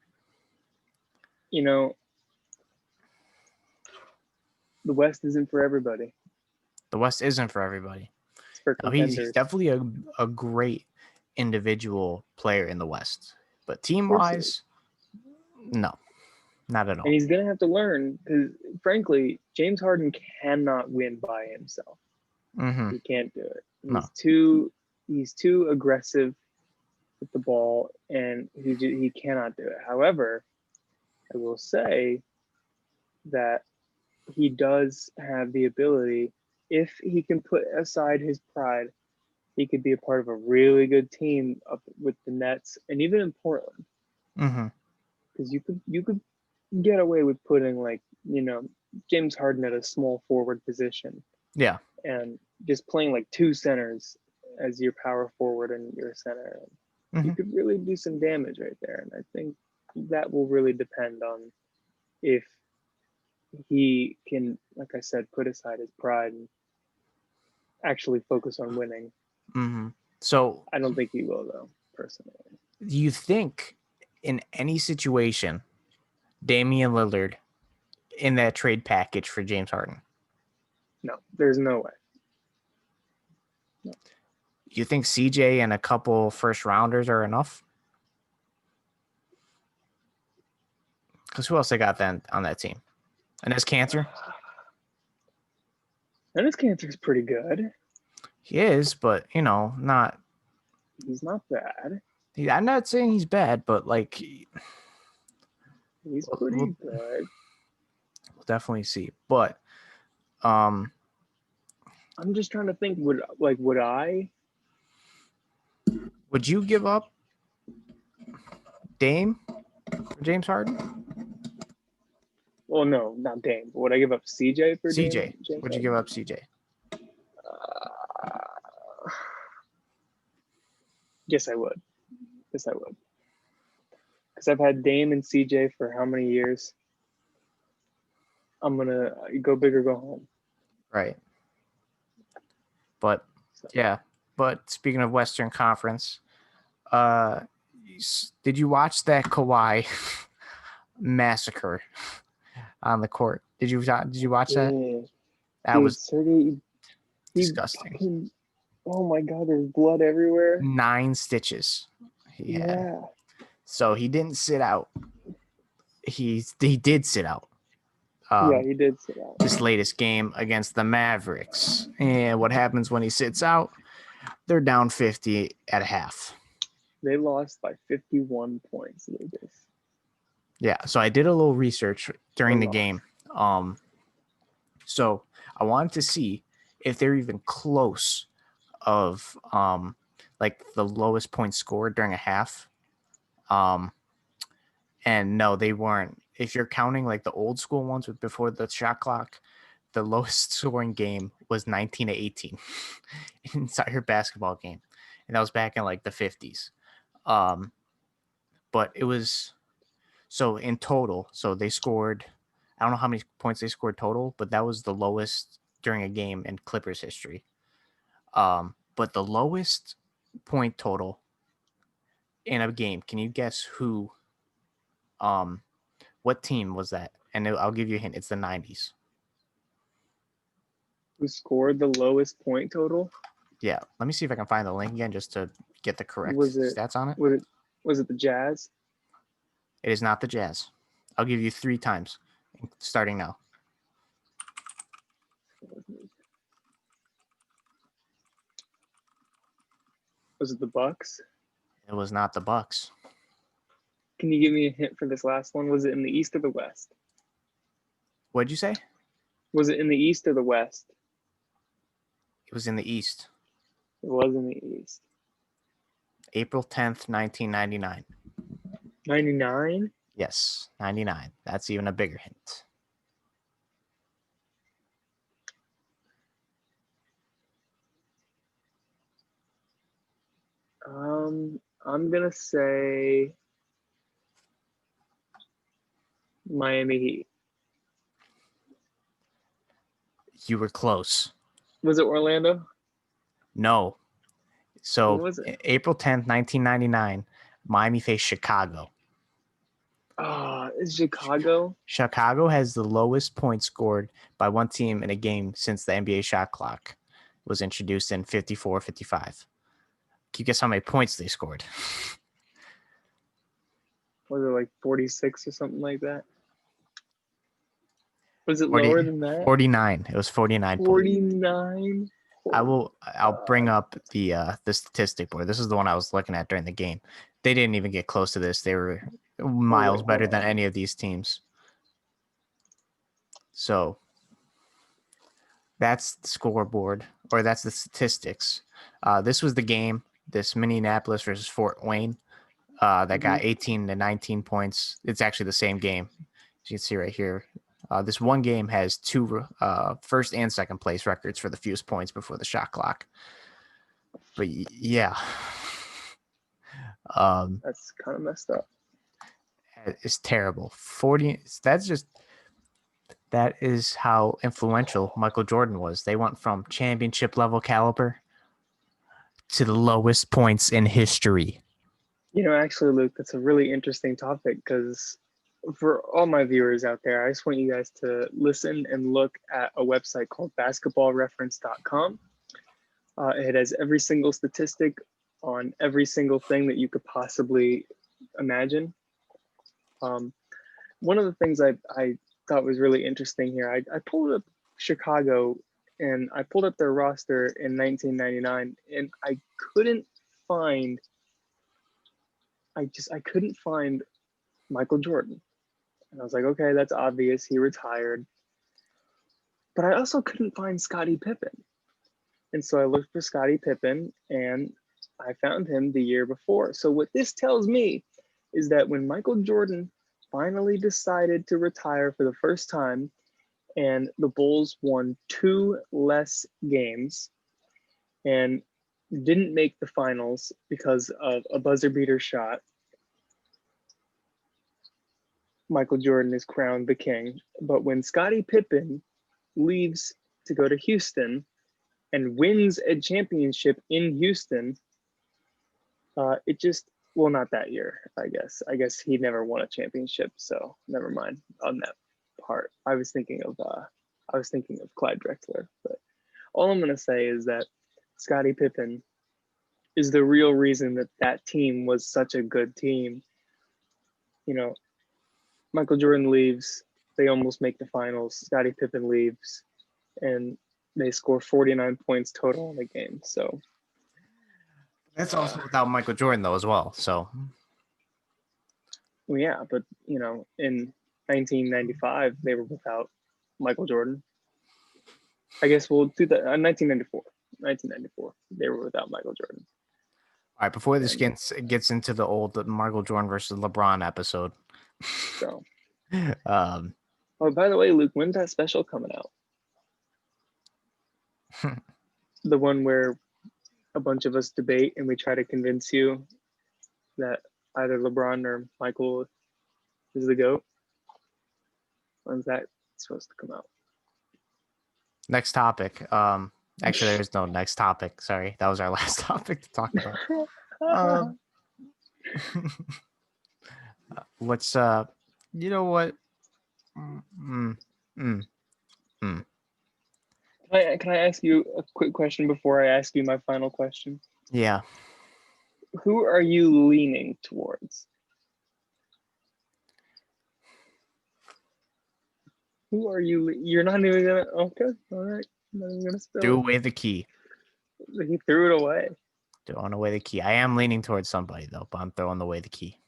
[SPEAKER 2] The West isn't for everybody.
[SPEAKER 1] It's for contenders. He's definitely a great individual player in the West, but team-wise, no, not at all.
[SPEAKER 2] And he's going to have to learn because, frankly, James Harden cannot win by himself. He can't do it. He's too aggressive with the ball, and he cannot do it. However, I will say that he does have the ability, if he can put aside his pride, he could be a part of a really good team up with the Nets and even in Portland. Because you could get away with putting James Harden at a small forward position.
[SPEAKER 1] Yeah.
[SPEAKER 2] And just playing 2 centers as your power forward and your center. You could really do some damage right there. And I think that will really depend on if he can, like I said, put aside his pride and actually focus on winning.
[SPEAKER 1] So
[SPEAKER 2] I don't think he will, though, personally.
[SPEAKER 1] Do you think in any situation, Damian Lillard in that trade package for James Harden?
[SPEAKER 2] No, there's no way.
[SPEAKER 1] No. You think CJ and a couple first rounders are enough? Because who else they got then on that team? And there's Cantor?
[SPEAKER 2] Enes Kanter's pretty good.
[SPEAKER 1] He is, but not.
[SPEAKER 2] He's not bad.
[SPEAKER 1] I'm not saying he's bad, but like,
[SPEAKER 2] He's
[SPEAKER 1] we'll
[SPEAKER 2] pretty good.
[SPEAKER 1] definitely see. But um,
[SPEAKER 2] I'm just trying to think. Would I?
[SPEAKER 1] would you give up Dame for James Harden?
[SPEAKER 2] Well, no, not Dame. But would I give up CJ for
[SPEAKER 1] CJ,
[SPEAKER 2] James
[SPEAKER 1] would you
[SPEAKER 2] Harden?
[SPEAKER 1] give up CJ?
[SPEAKER 2] Uh, yes, I would. Yes, I would. Because I've had Dame and CJ for how many years? I'm gonna go big or go home.
[SPEAKER 1] Right. But
[SPEAKER 2] So,
[SPEAKER 1] yeah. But speaking of Western Conference, did you watch that Kawhi massacre on the court? Did you watch that?
[SPEAKER 2] yeah,
[SPEAKER 1] That
[SPEAKER 2] dude,
[SPEAKER 1] was
[SPEAKER 2] Sergey, he
[SPEAKER 1] disgusting.
[SPEAKER 2] fucking. Oh my God, there's blood everywhere.
[SPEAKER 1] 9 stitches he had.
[SPEAKER 2] Yeah,
[SPEAKER 1] So he didn't sit out. He did sit out.
[SPEAKER 2] yeah, he did sit out.
[SPEAKER 1] This latest game against the Mavericks. And what happens when he sits out? They're down 50 at half.
[SPEAKER 2] They lost by 51 points, Lucas.
[SPEAKER 1] Yeah, so I did a little research during the game. So I wanted to see if they're even close of like the lowest point scored during a half. And no, they weren't. If you're counting like the old school ones with before the shot clock, the lowest scoring game was 19 to 18 entire basketball game. And that was back in like the 50s. But it was so in total, so they scored, I don't know how many points they scored total, but that was the lowest during a game in Clippers history. But the lowest point total in a game, can you guess who what team was that? And I'll give you a hint. It's the 90s.
[SPEAKER 2] Who scored the lowest point total?
[SPEAKER 1] Yeah. Let me see if I can find the link again just to get the correct stats on it.
[SPEAKER 2] Was it the Jazz?
[SPEAKER 1] It is not the Jazz. I'll give you 3 times starting now.
[SPEAKER 2] Was it the Bucks?
[SPEAKER 1] It was not the Bucks.
[SPEAKER 2] Can you give me a hint for this last one? Was it in the East or the West?
[SPEAKER 1] What'd you say?
[SPEAKER 2] Was it in the East or the West?
[SPEAKER 1] It was in the East.
[SPEAKER 2] It was in the East.
[SPEAKER 1] April 10th, 1999.
[SPEAKER 2] 99?
[SPEAKER 1] Yes, 99. That's even a bigger hint.
[SPEAKER 2] I'm gonna say Miami Heat.
[SPEAKER 1] You were close.
[SPEAKER 2] Was it Orlando?
[SPEAKER 1] No. So
[SPEAKER 2] What was it?
[SPEAKER 1] April 10th, 1999, Miami faced Chicago.
[SPEAKER 2] It's Chicago.
[SPEAKER 1] Chicago has the lowest points scored by one team in a game since the NBA shot clock was introduced in 54-55. Can you guess how many points they scored?
[SPEAKER 2] Was it like 46 or something like that? Was it lower than that?
[SPEAKER 1] 49. It was 49.
[SPEAKER 2] 49.
[SPEAKER 1] I'll bring up the statistic board. This is the one I was looking at during the game. They didn't even get close to this. They were miles better than any of these teams. So that's the scoreboard, or that's the statistics. This was the game, this Minneapolis versus Fort Wayne, that got 18 to 19 points. It's actually the same game. As you can see right here. This one game has 2 first and second place records for the fewest points before the shot clock. But yeah.
[SPEAKER 2] That's kind of messed up.
[SPEAKER 1] It's terrible. 40. That is how influential Michael Jordan was. They went from championship level caliber to the lowest points in history.
[SPEAKER 2] Actually, Luke, that's a really interesting topic because for all my viewers out there, I just want you guys to listen and look at a website called basketballreference.com. It has every single statistic on every single thing that you could possibly imagine. One of the things I thought was really interesting here, I pulled up Chicago and I pulled up their roster in 1999, and I couldn't find. I couldn't find Michael Jordan, and I was like, okay, that's obvious. He retired, but I also couldn't find Scottie Pippen, and so I looked for Scottie Pippen, and I found him the year before. So what this tells me is that when Michael Jordan finally decided to retire for the first time, and the Bulls won 2 less games and didn't make the finals because of a buzzer beater shot, Michael Jordan is crowned the king. But when Scottie Pippen leaves to go to Houston and wins a championship in Houston, it just, well, not that year, I guess. I guess he never won a championship, so never mind on that part. I was thinking of Clyde Drexler, but all I'm gonna say is that Scottie Pippen is the real reason that that team was such a good team. You know, Michael Jordan leaves, they almost make the finals. Scottie Pippen leaves, and they score 49 points total in the game. So
[SPEAKER 1] That's also without Michael Jordan though as well. So
[SPEAKER 2] well, yeah, but in 1995 they were without Michael Jordan. I guess we'll do that. 1994, they were without Michael Jordan.
[SPEAKER 1] all right, before this gets into the old Michael Jordan versus LeBron episode.
[SPEAKER 2] So,
[SPEAKER 1] oh,
[SPEAKER 2] by the way, Luke, when's that special coming out? The one where a bunch of us debate and we try to convince you that either LeBron or Michael is the GOAT. When's that supposed to come out?
[SPEAKER 1] Next topic. Actually, there's no next topic. Sorry, that was our last topic to talk about. Let's. You know what?
[SPEAKER 2] Can I ask you a quick question before I ask you my final question?
[SPEAKER 1] Yeah.
[SPEAKER 2] Who are you leaning towards? Who are you? You're not even gonna. Okay, all right. I'm not even gonna spill.
[SPEAKER 1] Threw away the key.
[SPEAKER 2] He threw it away.
[SPEAKER 1] Throwing away the key. I am leaning towards somebody though, but I'm throwing away the key.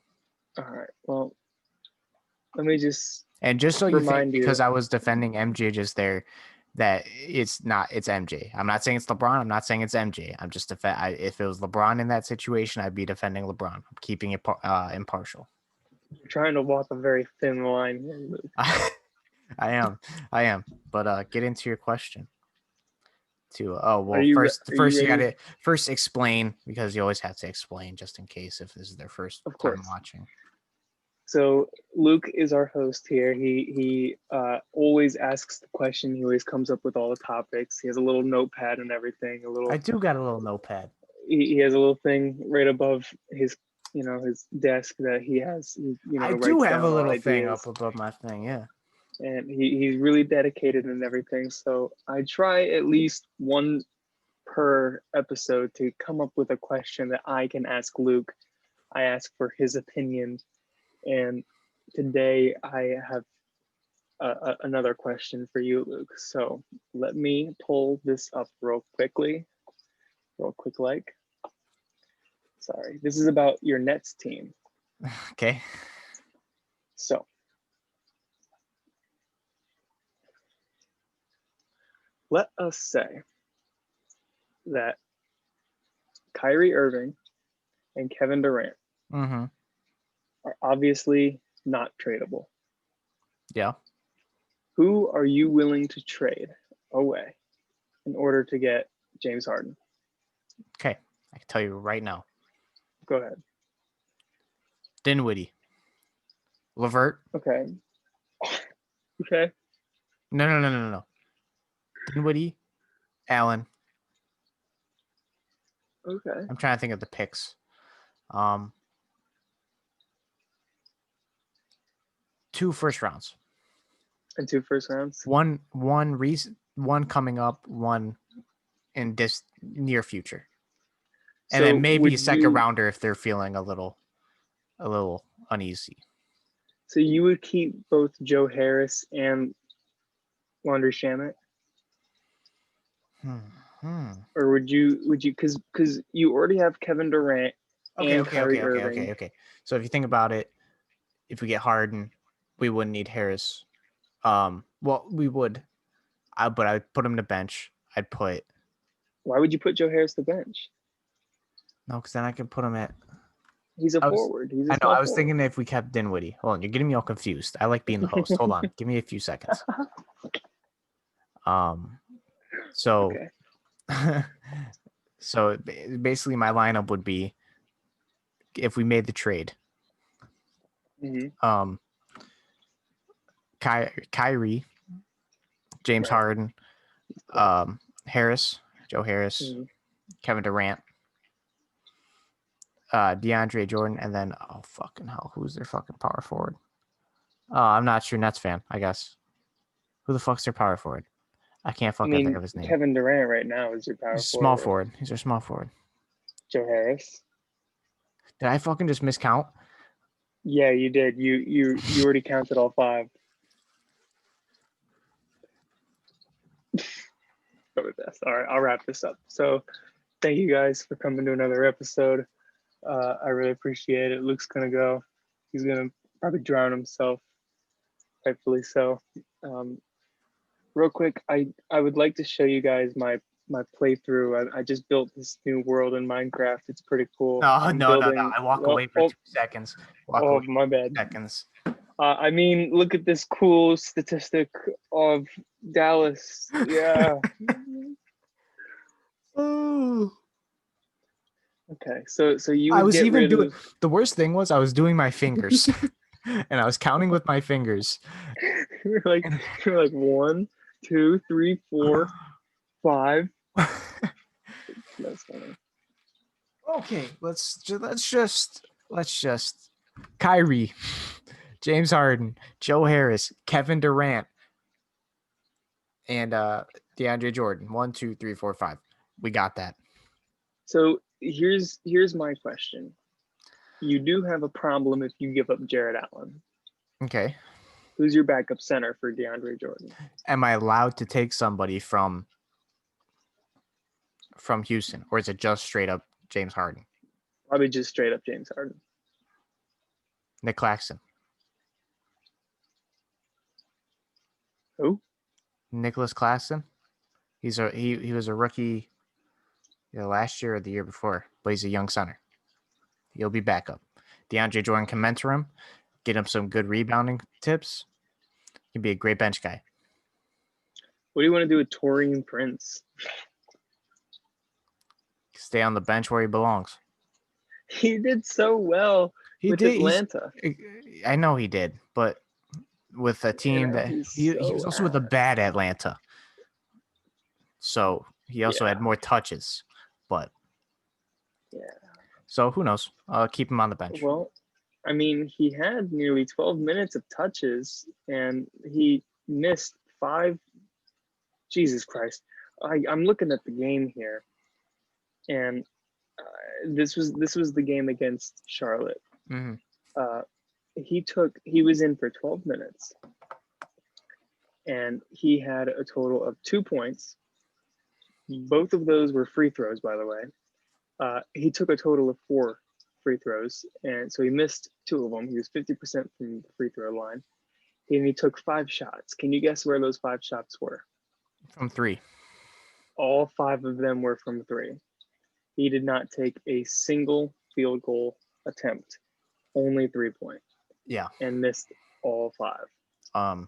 [SPEAKER 2] All right. Well, let me just.
[SPEAKER 1] And just so you think, because I was defending MJ just there, that it's MJ. I'm not saying it's LeBron. I'm not saying it's MJ. I'm just if it was LeBron in that situation, I'd be defending LeBron. I'm keeping it impartial.
[SPEAKER 2] You're trying to walk a very thin line here, Luke.
[SPEAKER 1] I am. But get into your question. First you gotta explain, because you always have to explain just in case if this is their first time watching.
[SPEAKER 2] So Luke is our host here. He always asks the question. He always comes up with all the topics. He has a little notepad and everything.
[SPEAKER 1] I do got a little notepad.
[SPEAKER 2] He has a little thing right above his his desk that he has.
[SPEAKER 1] I do have a little thing up above my thing, yeah.
[SPEAKER 2] And he's really dedicated and everything. So I try at least one per episode to come up with a question that I can ask Luke. I ask for his opinion. And today I have another question for you, Luke. So let me pull this up real quick like. Sorry, this is about your Nets team.
[SPEAKER 1] Okay.
[SPEAKER 2] So let us say that Kyrie Irving and Kevin Durant are obviously not tradable.
[SPEAKER 1] Yeah.
[SPEAKER 2] Who are you willing to trade away in order to get James Harden?
[SPEAKER 1] Okay, I can tell you right now.
[SPEAKER 2] Go ahead.
[SPEAKER 1] Dinwiddie. LeVert.
[SPEAKER 2] Okay. Okay.
[SPEAKER 1] No. Dinwiddie. Allen.
[SPEAKER 2] Okay.
[SPEAKER 1] I'm trying to think of the picks. 2 first rounds.
[SPEAKER 2] And 2 first rounds?
[SPEAKER 1] One coming up, one in this near future. And then maybe a second rounder if they're feeling a little uneasy.
[SPEAKER 2] So you would keep both Joe Harris and Landry Shamet?
[SPEAKER 1] Hmm.
[SPEAKER 2] Or would you because you already have Kevin Durant
[SPEAKER 1] Okay,
[SPEAKER 2] and
[SPEAKER 1] okay,
[SPEAKER 2] Kyrie
[SPEAKER 1] okay, okay,
[SPEAKER 2] Irving.
[SPEAKER 1] okay, okay. So if you think about it, if we get Harden, we wouldn't need Harris. Well, we would. But I'd put him to bench. I'd put
[SPEAKER 2] Why would you put Joe Harris to bench?
[SPEAKER 1] no, because then I could put him at.
[SPEAKER 2] He's a
[SPEAKER 1] I was.
[SPEAKER 2] forward. He's a
[SPEAKER 1] I know.
[SPEAKER 2] small
[SPEAKER 1] I was
[SPEAKER 2] forward.
[SPEAKER 1] thinking if we kept Dinwiddie. Hold on, you're getting me all confused. I like being the host. Hold on, give me a few seconds. So,
[SPEAKER 2] Okay.
[SPEAKER 1] so basically, my lineup would be if we made the trade.
[SPEAKER 2] hmm
[SPEAKER 1] Um, Kyrie, James
[SPEAKER 2] Right.
[SPEAKER 1] Harden, Harris, Joe Harris,
[SPEAKER 2] hmm
[SPEAKER 1] Kevin Durant, DeAndre Jordan, and then oh fucking hell, who's their fucking power forward? I'm not sure. Nets fan, I guess. Who the fuck's their power forward? I can't
[SPEAKER 2] I
[SPEAKER 1] fucking think
[SPEAKER 2] mean,
[SPEAKER 1] of his name.
[SPEAKER 2] Kevin Durant right now is your power
[SPEAKER 1] He's a small
[SPEAKER 2] forward.
[SPEAKER 1] forward. He's their small forward.
[SPEAKER 2] Joe Harris.
[SPEAKER 1] Did I fucking just miscount?
[SPEAKER 2] Yeah, you did. You already counted all five. Probably best. All right, I'll wrap this up. So, thank you guys for coming to another episode. I really appreciate it. Luke's gonna go. He's gonna probably drown himself, rightfully so. Um, real quick, I would like to show you guys my playthrough. I just built this new world in Minecraft. It's pretty cool.
[SPEAKER 1] No,
[SPEAKER 2] I'm
[SPEAKER 1] no, no, no.
[SPEAKER 2] building.
[SPEAKER 1] I walk
[SPEAKER 2] Oh,
[SPEAKER 1] away for
[SPEAKER 2] oh,
[SPEAKER 1] 2 seconds. Walk
[SPEAKER 2] oh,
[SPEAKER 1] away
[SPEAKER 2] my
[SPEAKER 1] for
[SPEAKER 2] bad.
[SPEAKER 1] 2 seconds.
[SPEAKER 2] I mean, look at this cool statistic of Dallas. Yeah.
[SPEAKER 1] Oh.
[SPEAKER 2] Okay. So you
[SPEAKER 1] I
[SPEAKER 2] would
[SPEAKER 1] was
[SPEAKER 2] get
[SPEAKER 1] even
[SPEAKER 2] rid
[SPEAKER 1] doing
[SPEAKER 2] of.
[SPEAKER 1] the worst thing was I was doing my fingers and I was counting with my fingers.
[SPEAKER 2] You're like you're like 1, 2, 3, 4, 5. That's funny.
[SPEAKER 1] Okay, let's just Kyrie, James Harden, Joe Harris, Kevin Durant, and DeAndre Jordan. 1, 2, 3, 4, 5. We got that.
[SPEAKER 2] So here's my question. You do have a problem if you give up Jared Allen.
[SPEAKER 1] Okay.
[SPEAKER 2] Who's your backup center for DeAndre Jordan?
[SPEAKER 1] Am I allowed to take somebody from Houston, or is it just straight up James Harden?
[SPEAKER 2] Probably just straight up James Harden.
[SPEAKER 1] Nick Claxton.
[SPEAKER 2] Who?
[SPEAKER 1] Nicholas Claxton. He was a rookie last year or the year before, but he's a young center. He'll be backup. DeAndre Jordan can mentor him, get him some good rebounding tips. He'd be a great bench guy.
[SPEAKER 2] What do you want to do with Taurean Prince?
[SPEAKER 1] Stay on the bench where he belongs.
[SPEAKER 2] He did so well with Atlanta.
[SPEAKER 1] I know he did, but with a team that he was also with a bad Atlanta. So he also had more touches, but
[SPEAKER 2] yeah.
[SPEAKER 1] So who knows? I'll keep him on the bench.
[SPEAKER 2] Well, I mean, he had nearly 12 minutes of touches and he missed 5. Jesus Christ. I'm looking at the game here, and this was the game against Charlotte.
[SPEAKER 1] Mm-hmm.
[SPEAKER 2] He was in for 12 minutes, and he had a total of 2 points. Both of those were free throws, by the way. He took a total of 4 free throws, and so he missed 2 of them. He was 50% from the free throw line, and he took 5 shots. Can you guess where those 5 shots were?
[SPEAKER 1] From 3.
[SPEAKER 2] All 5 of them were from 3. He did not take a single field goal attempt, only 3-point.
[SPEAKER 1] Yeah,
[SPEAKER 2] and missed all 5.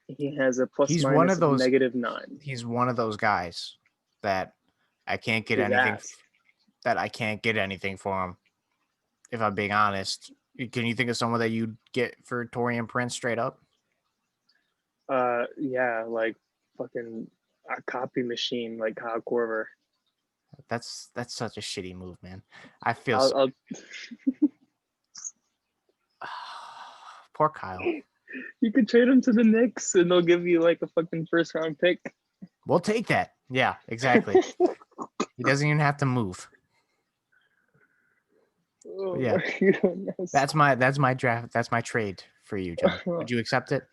[SPEAKER 2] He has a plus
[SPEAKER 1] he's
[SPEAKER 2] minus
[SPEAKER 1] one of those
[SPEAKER 2] -9.
[SPEAKER 1] He's one of those guys that I can't get
[SPEAKER 2] His
[SPEAKER 1] anything.
[SPEAKER 2] ass.
[SPEAKER 1] That I can't get anything for him. If I'm being honest, can you think of someone that you'd get for Taurean Prince straight up?
[SPEAKER 2] Yeah, like fucking a copy machine, like Kyle Korver.
[SPEAKER 1] That's such a shitty move, man. I feel
[SPEAKER 2] I'll
[SPEAKER 1] poor Kyle.
[SPEAKER 2] You could trade him to the Knicks, and they'll give you like a fucking first round pick.
[SPEAKER 1] We'll take that. Yeah, exactly. He doesn't even have to move. But yeah, that's my draft. That's my trade for you, John. Would you accept it?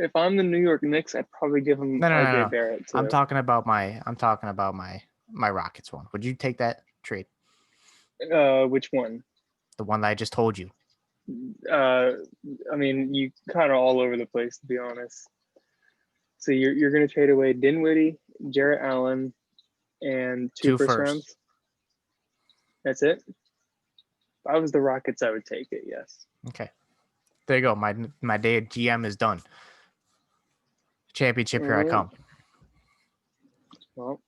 [SPEAKER 2] if I'm the New York Knicks, I'd probably give him
[SPEAKER 1] No, no, no,
[SPEAKER 2] RJ
[SPEAKER 1] no.
[SPEAKER 2] Barrett too.
[SPEAKER 1] I'm talking about my Rockets one. Would you take that trade?
[SPEAKER 2] Which one?
[SPEAKER 1] The one that I just told you.
[SPEAKER 2] I mean, you kind of all over the place, to be honest. So you're going to trade away Dinwiddie, Jarrett Allen, and two
[SPEAKER 1] Two
[SPEAKER 2] first
[SPEAKER 1] firsts.
[SPEAKER 2] rounds. That's it. If I was the Rockets, I would take it. Yes.
[SPEAKER 1] Okay. There you go. My day at GM is done. Championship, here I
[SPEAKER 2] Alright.
[SPEAKER 1] come.
[SPEAKER 2] Well,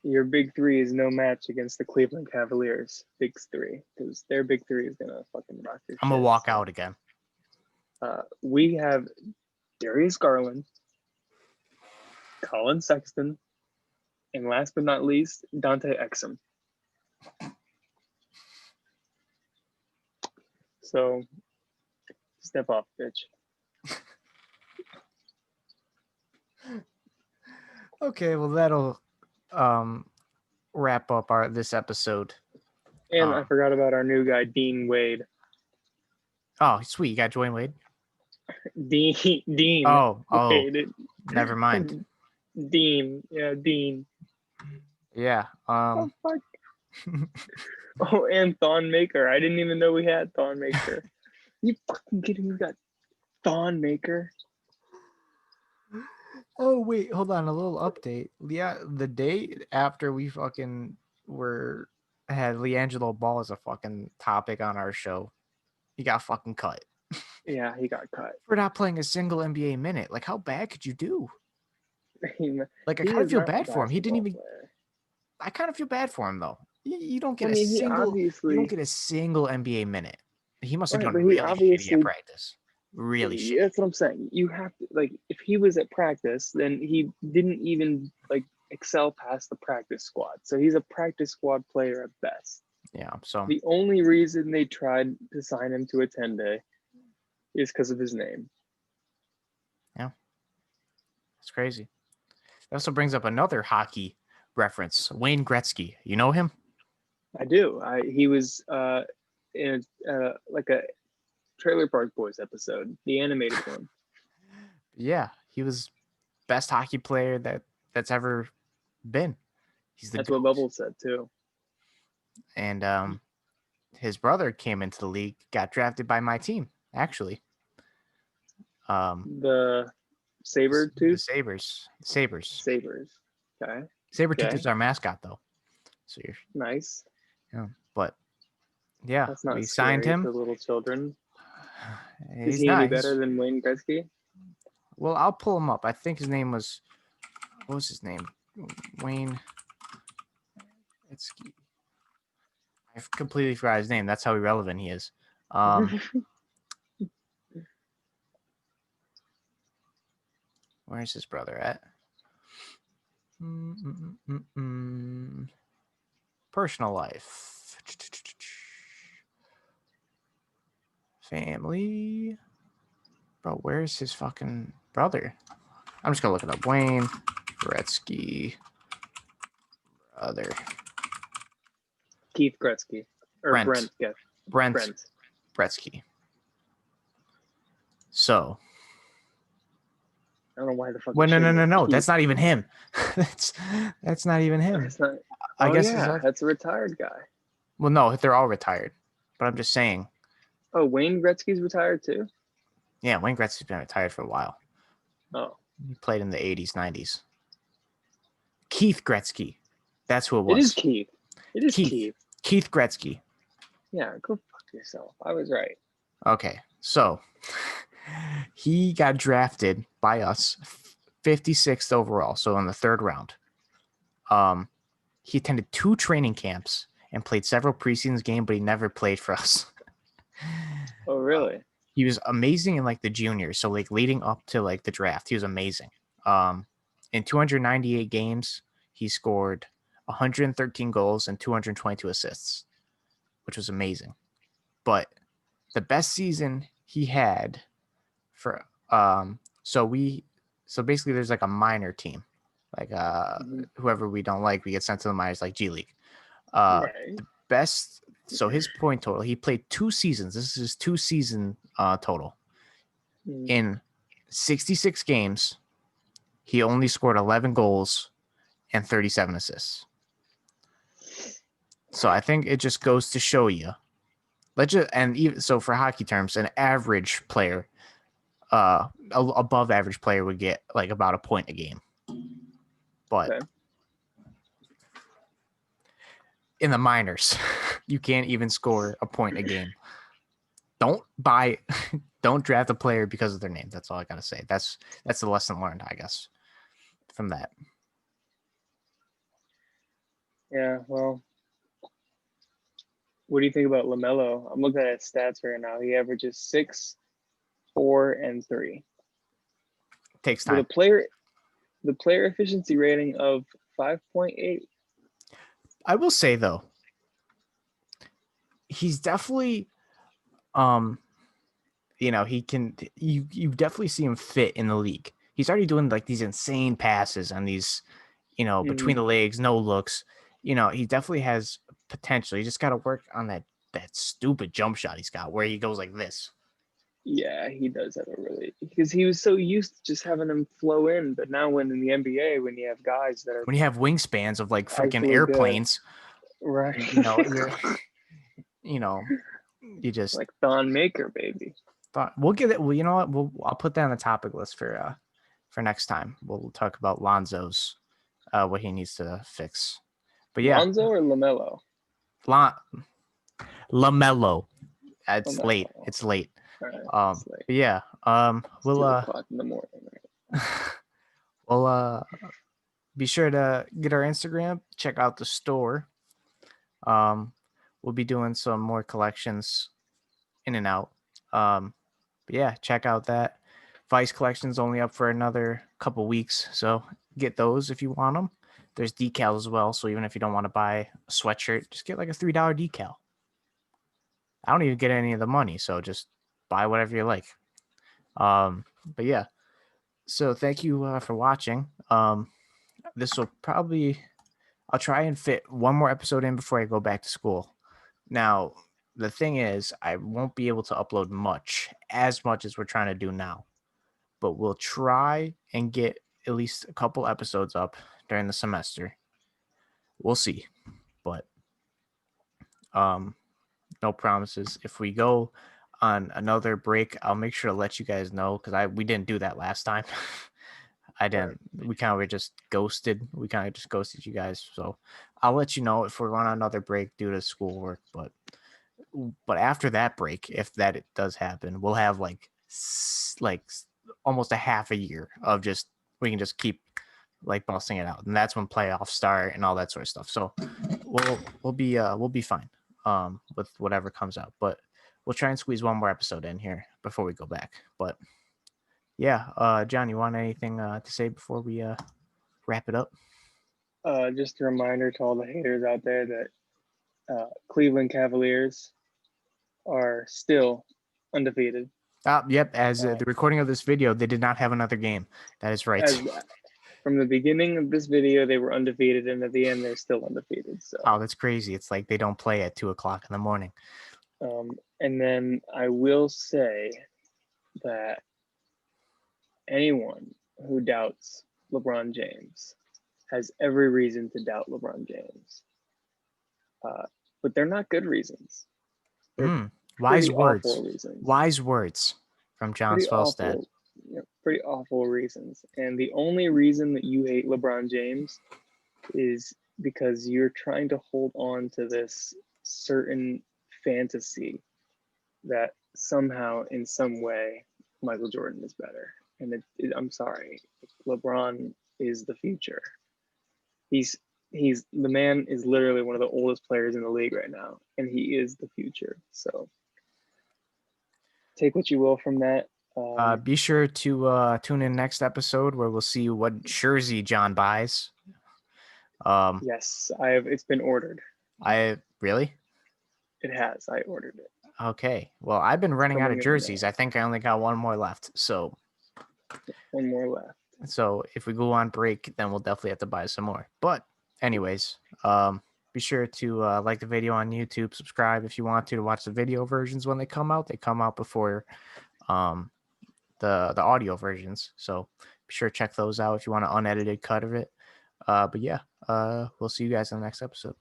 [SPEAKER 2] your big three is no match against the Cleveland Cavaliers. Big three, because their big three is gonna fucking rock your
[SPEAKER 1] I'm gonna
[SPEAKER 2] shit.
[SPEAKER 1] walk out again.
[SPEAKER 2] We have Darius Garland, Colin Sexton, and last but not least, Dante Exum. So, step up, bitch.
[SPEAKER 1] Okay, well that'll wrap up this episode.
[SPEAKER 2] And I forgot about our new guy, Dean Wade.
[SPEAKER 1] Oh, sweet, you got Dwayne Wade.
[SPEAKER 2] Dean.
[SPEAKER 1] Oh,
[SPEAKER 2] Wade.
[SPEAKER 1] never mind.
[SPEAKER 2] Dean, yeah, Dean.
[SPEAKER 1] Yeah.
[SPEAKER 2] Oh fuck. Oh, and Thon Maker. I didn't even know we had Thon Maker. You fucking kidding me? We got Thon Maker.
[SPEAKER 1] Oh wait, hold on, a little update. Yeah, the day after we fucking had LiAngelo Ball as a fucking topic on our show, he got fucking cut.
[SPEAKER 2] Yeah, he got cut.
[SPEAKER 1] For not playing a single NBA minute. Like, how bad could you do? Like, I
[SPEAKER 2] He
[SPEAKER 1] kind of
[SPEAKER 2] is
[SPEAKER 1] feel
[SPEAKER 2] not a
[SPEAKER 1] bad for him. He didn't
[SPEAKER 2] basketball
[SPEAKER 1] even.
[SPEAKER 2] player.
[SPEAKER 1] I kind of feel bad for him though. You don't get
[SPEAKER 2] I mean,
[SPEAKER 1] a
[SPEAKER 2] he
[SPEAKER 1] single.
[SPEAKER 2] obviously-
[SPEAKER 1] You don't get a single NBA minute. He must have
[SPEAKER 2] Right,
[SPEAKER 1] done
[SPEAKER 2] but he
[SPEAKER 1] really shitty
[SPEAKER 2] obviously-
[SPEAKER 1] at practice. Really shitty.
[SPEAKER 2] That's what I'm saying. You have to, like, if he was at practice, then he didn't even like excel past the practice squad. So he's a practice squad player at best.
[SPEAKER 1] Yeah. So
[SPEAKER 2] The only reason they tried to sign him to a 10-day is because of his name.
[SPEAKER 1] it's crazy. That also brings up another hockey reference. Wayne Gretzky. You know him?
[SPEAKER 2] I do. He was in like a Trailer Park Boys episode, the animated one.
[SPEAKER 1] Yeah, he was best hockey player that's ever been. He's the
[SPEAKER 2] That's what
[SPEAKER 1] GOAT.
[SPEAKER 2] Bubble said too.
[SPEAKER 1] And his brother came into the league, got drafted by my team, actually.
[SPEAKER 2] The Saber
[SPEAKER 1] The
[SPEAKER 2] Tooth
[SPEAKER 1] Sabres.
[SPEAKER 2] Sabers. Okay,
[SPEAKER 1] Sabertooth
[SPEAKER 2] Okay.
[SPEAKER 1] is our mascot, though. So you're,
[SPEAKER 2] nice.
[SPEAKER 1] but yeah,
[SPEAKER 2] That's not
[SPEAKER 1] we
[SPEAKER 2] scary
[SPEAKER 1] signed him.
[SPEAKER 2] for little children. Is
[SPEAKER 1] He's
[SPEAKER 2] he
[SPEAKER 1] not.
[SPEAKER 2] any better than Wayne Gretzky?
[SPEAKER 1] Well, I'll pull him up. I think his name was. What was his name? Wayne Gretzky. I completely forgot his name. That's how irrelevant he is. Where's his brother at? Personal life. Family. Bro, where's his fucking brother? I'm just gonna look it up. Wayne Gretzky brother.
[SPEAKER 2] Keith Gretzky or
[SPEAKER 1] Brent.
[SPEAKER 2] Brent. Yeah,
[SPEAKER 1] Brent Gretzky. So.
[SPEAKER 2] I don't know why the fuck.
[SPEAKER 1] Well,
[SPEAKER 2] it should be
[SPEAKER 1] no.
[SPEAKER 2] Keith.
[SPEAKER 1] That's not even him. that's not even him.
[SPEAKER 2] It's not.
[SPEAKER 1] I
[SPEAKER 2] Oh,
[SPEAKER 1] guess
[SPEAKER 2] yeah, that's a retired guy.
[SPEAKER 1] well, no, they're all retired. But I'm just saying.
[SPEAKER 2] Oh, Wayne Gretzky's retired too.
[SPEAKER 1] Yeah, Wayne Gretzky's been retired for a while.
[SPEAKER 2] Oh,
[SPEAKER 1] He played in the 80s, 90s. Keith Gretzky. That's who it was.
[SPEAKER 2] it is Keith. It is Keith.
[SPEAKER 1] Keith Gretzky.
[SPEAKER 2] Yeah, go fuck yourself. I was right.
[SPEAKER 1] Okay, so he got drafted by us 56th overall, so in the third round. He attended 2 training camps and played several preseason games, but he never played for us.
[SPEAKER 2] Oh, really?
[SPEAKER 1] He was amazing in like the juniors, so like leading up to like the draft, he was amazing. In 298 games, he scored 113 goals and 222 assists, which was amazing. But the best season he had for so basically there's like a minor team, like whoever we don't like, we get sent to the minors, like G League.
[SPEAKER 2] Right.
[SPEAKER 1] Best. So his point total, he played 2 seasons. This is his 2 season total.
[SPEAKER 2] Mm.
[SPEAKER 1] In 66 games, he only scored 11 goals and 37 assists. So I think it just goes to show you. So for hockey terms, an average player, above average player would get like about a point a game. But
[SPEAKER 2] Okay.
[SPEAKER 1] in the minors, you can't even score a point a game. Don't draft a player because of their name. That's all I gotta say. That's the lesson learned, I guess, from that.
[SPEAKER 2] Yeah, well, what do you think about LaMelo? I'm looking at his stats right now. He averages 6, 4, and 3.
[SPEAKER 1] Takes
[SPEAKER 2] With
[SPEAKER 1] time.
[SPEAKER 2] the player efficiency rating of 5.8.
[SPEAKER 1] I will say though, he's definitely, he can. You definitely see him fit in the league. He's already doing like these insane passes and these, between the legs, no looks. He definitely has potential. You just got to work on that stupid jump shot he's got where he goes like this.
[SPEAKER 2] Yeah, he does have a really, because he was so used to just having them flow in, but now when in the NBA, when you have guys that are
[SPEAKER 1] When you have wingspans of like freaking
[SPEAKER 2] actually good,
[SPEAKER 1] airplanes,
[SPEAKER 2] right?
[SPEAKER 1] you just
[SPEAKER 2] like Thon Maker, baby.
[SPEAKER 1] we'll get it. Well, you know what? I'll put that on the topic list for next time. We'll talk about Lonzo's, what he needs to fix. But yeah,
[SPEAKER 2] Lonzo or LaMelo?
[SPEAKER 1] LaMelo. It's
[SPEAKER 2] LaMelo.
[SPEAKER 1] late. It's late.
[SPEAKER 2] All right, it's late.
[SPEAKER 1] But yeah, we'll
[SPEAKER 2] 2:00 in the morning. Right?
[SPEAKER 1] we'll be sure to get our Instagram, check out the store. We'll be doing some more collections in and out. But yeah, check out that. Vice collection's only up for another couple weeks, so get those if you want them. There's decals as well, so even if you don't want to buy a sweatshirt, just get like a $3 decal. I don't even get any of the money, so just buy whatever you like. But yeah, so thank you for watching. This will probably, I'll try and fit one more episode in before I go back to school. Now, the thing is, I won't be able to upload as much as we're trying to do now, but we'll try and get at least a couple episodes up during the semester. We'll see, but no promises. If we go on another break, I'll make sure to let you guys know because we didn't do that last time. I didn't. We kind of just ghosted. We kind of just ghosted you guys. So I'll let you know if we're going on another break due to schoolwork. But after that break, if that does happen, we'll have like almost a half a year of just we can just keep like busting it out, and that's when playoffs start and all that sort of stuff. So we'll be fine with whatever comes out. But we'll try and squeeze one more episode in here before we go back. But yeah, John, you want anything to say before we wrap it up?
[SPEAKER 2] Just a reminder to all the haters out there that Cleveland Cavaliers are still undefeated.
[SPEAKER 1] Yep. As the recording of this video, they did not have another game. That is right.
[SPEAKER 2] From the beginning of this video, they were undefeated, and at the end, they're still undefeated. So.
[SPEAKER 1] Oh, that's crazy. It's like they don't play at 2:00 in the morning.
[SPEAKER 2] And then I will say that anyone who doubts LeBron James has every reason to doubt LeBron James. But they're not good reasons.
[SPEAKER 1] Wise words. Wise words from John Svelstad.
[SPEAKER 2] Pretty awful reasons. And the only reason that you hate LeBron James is because you're trying to hold on to this certain fantasy that somehow, in some way, Michael Jordan is better. And I'm sorry, LeBron is the future. The man is literally one of the oldest players in the league right now, and he is the future. So take what you will from that.
[SPEAKER 1] Be sure to tune in next episode where we'll see what jersey John buys.
[SPEAKER 2] Yes, it's been ordered.
[SPEAKER 1] Really?
[SPEAKER 2] It has. I ordered it.
[SPEAKER 1] Okay. Well, I've been running out of jerseys. I think I only got one more left. So
[SPEAKER 2] one more left.
[SPEAKER 1] So if we go on break, then we'll definitely have to buy some more. But anyways, be sure to like the video on YouTube, subscribe if you want to watch the video versions when they come out. They come out before the audio versions. So be sure to check those out if you want an unedited cut of it. But yeah, we'll see you guys in the next episode.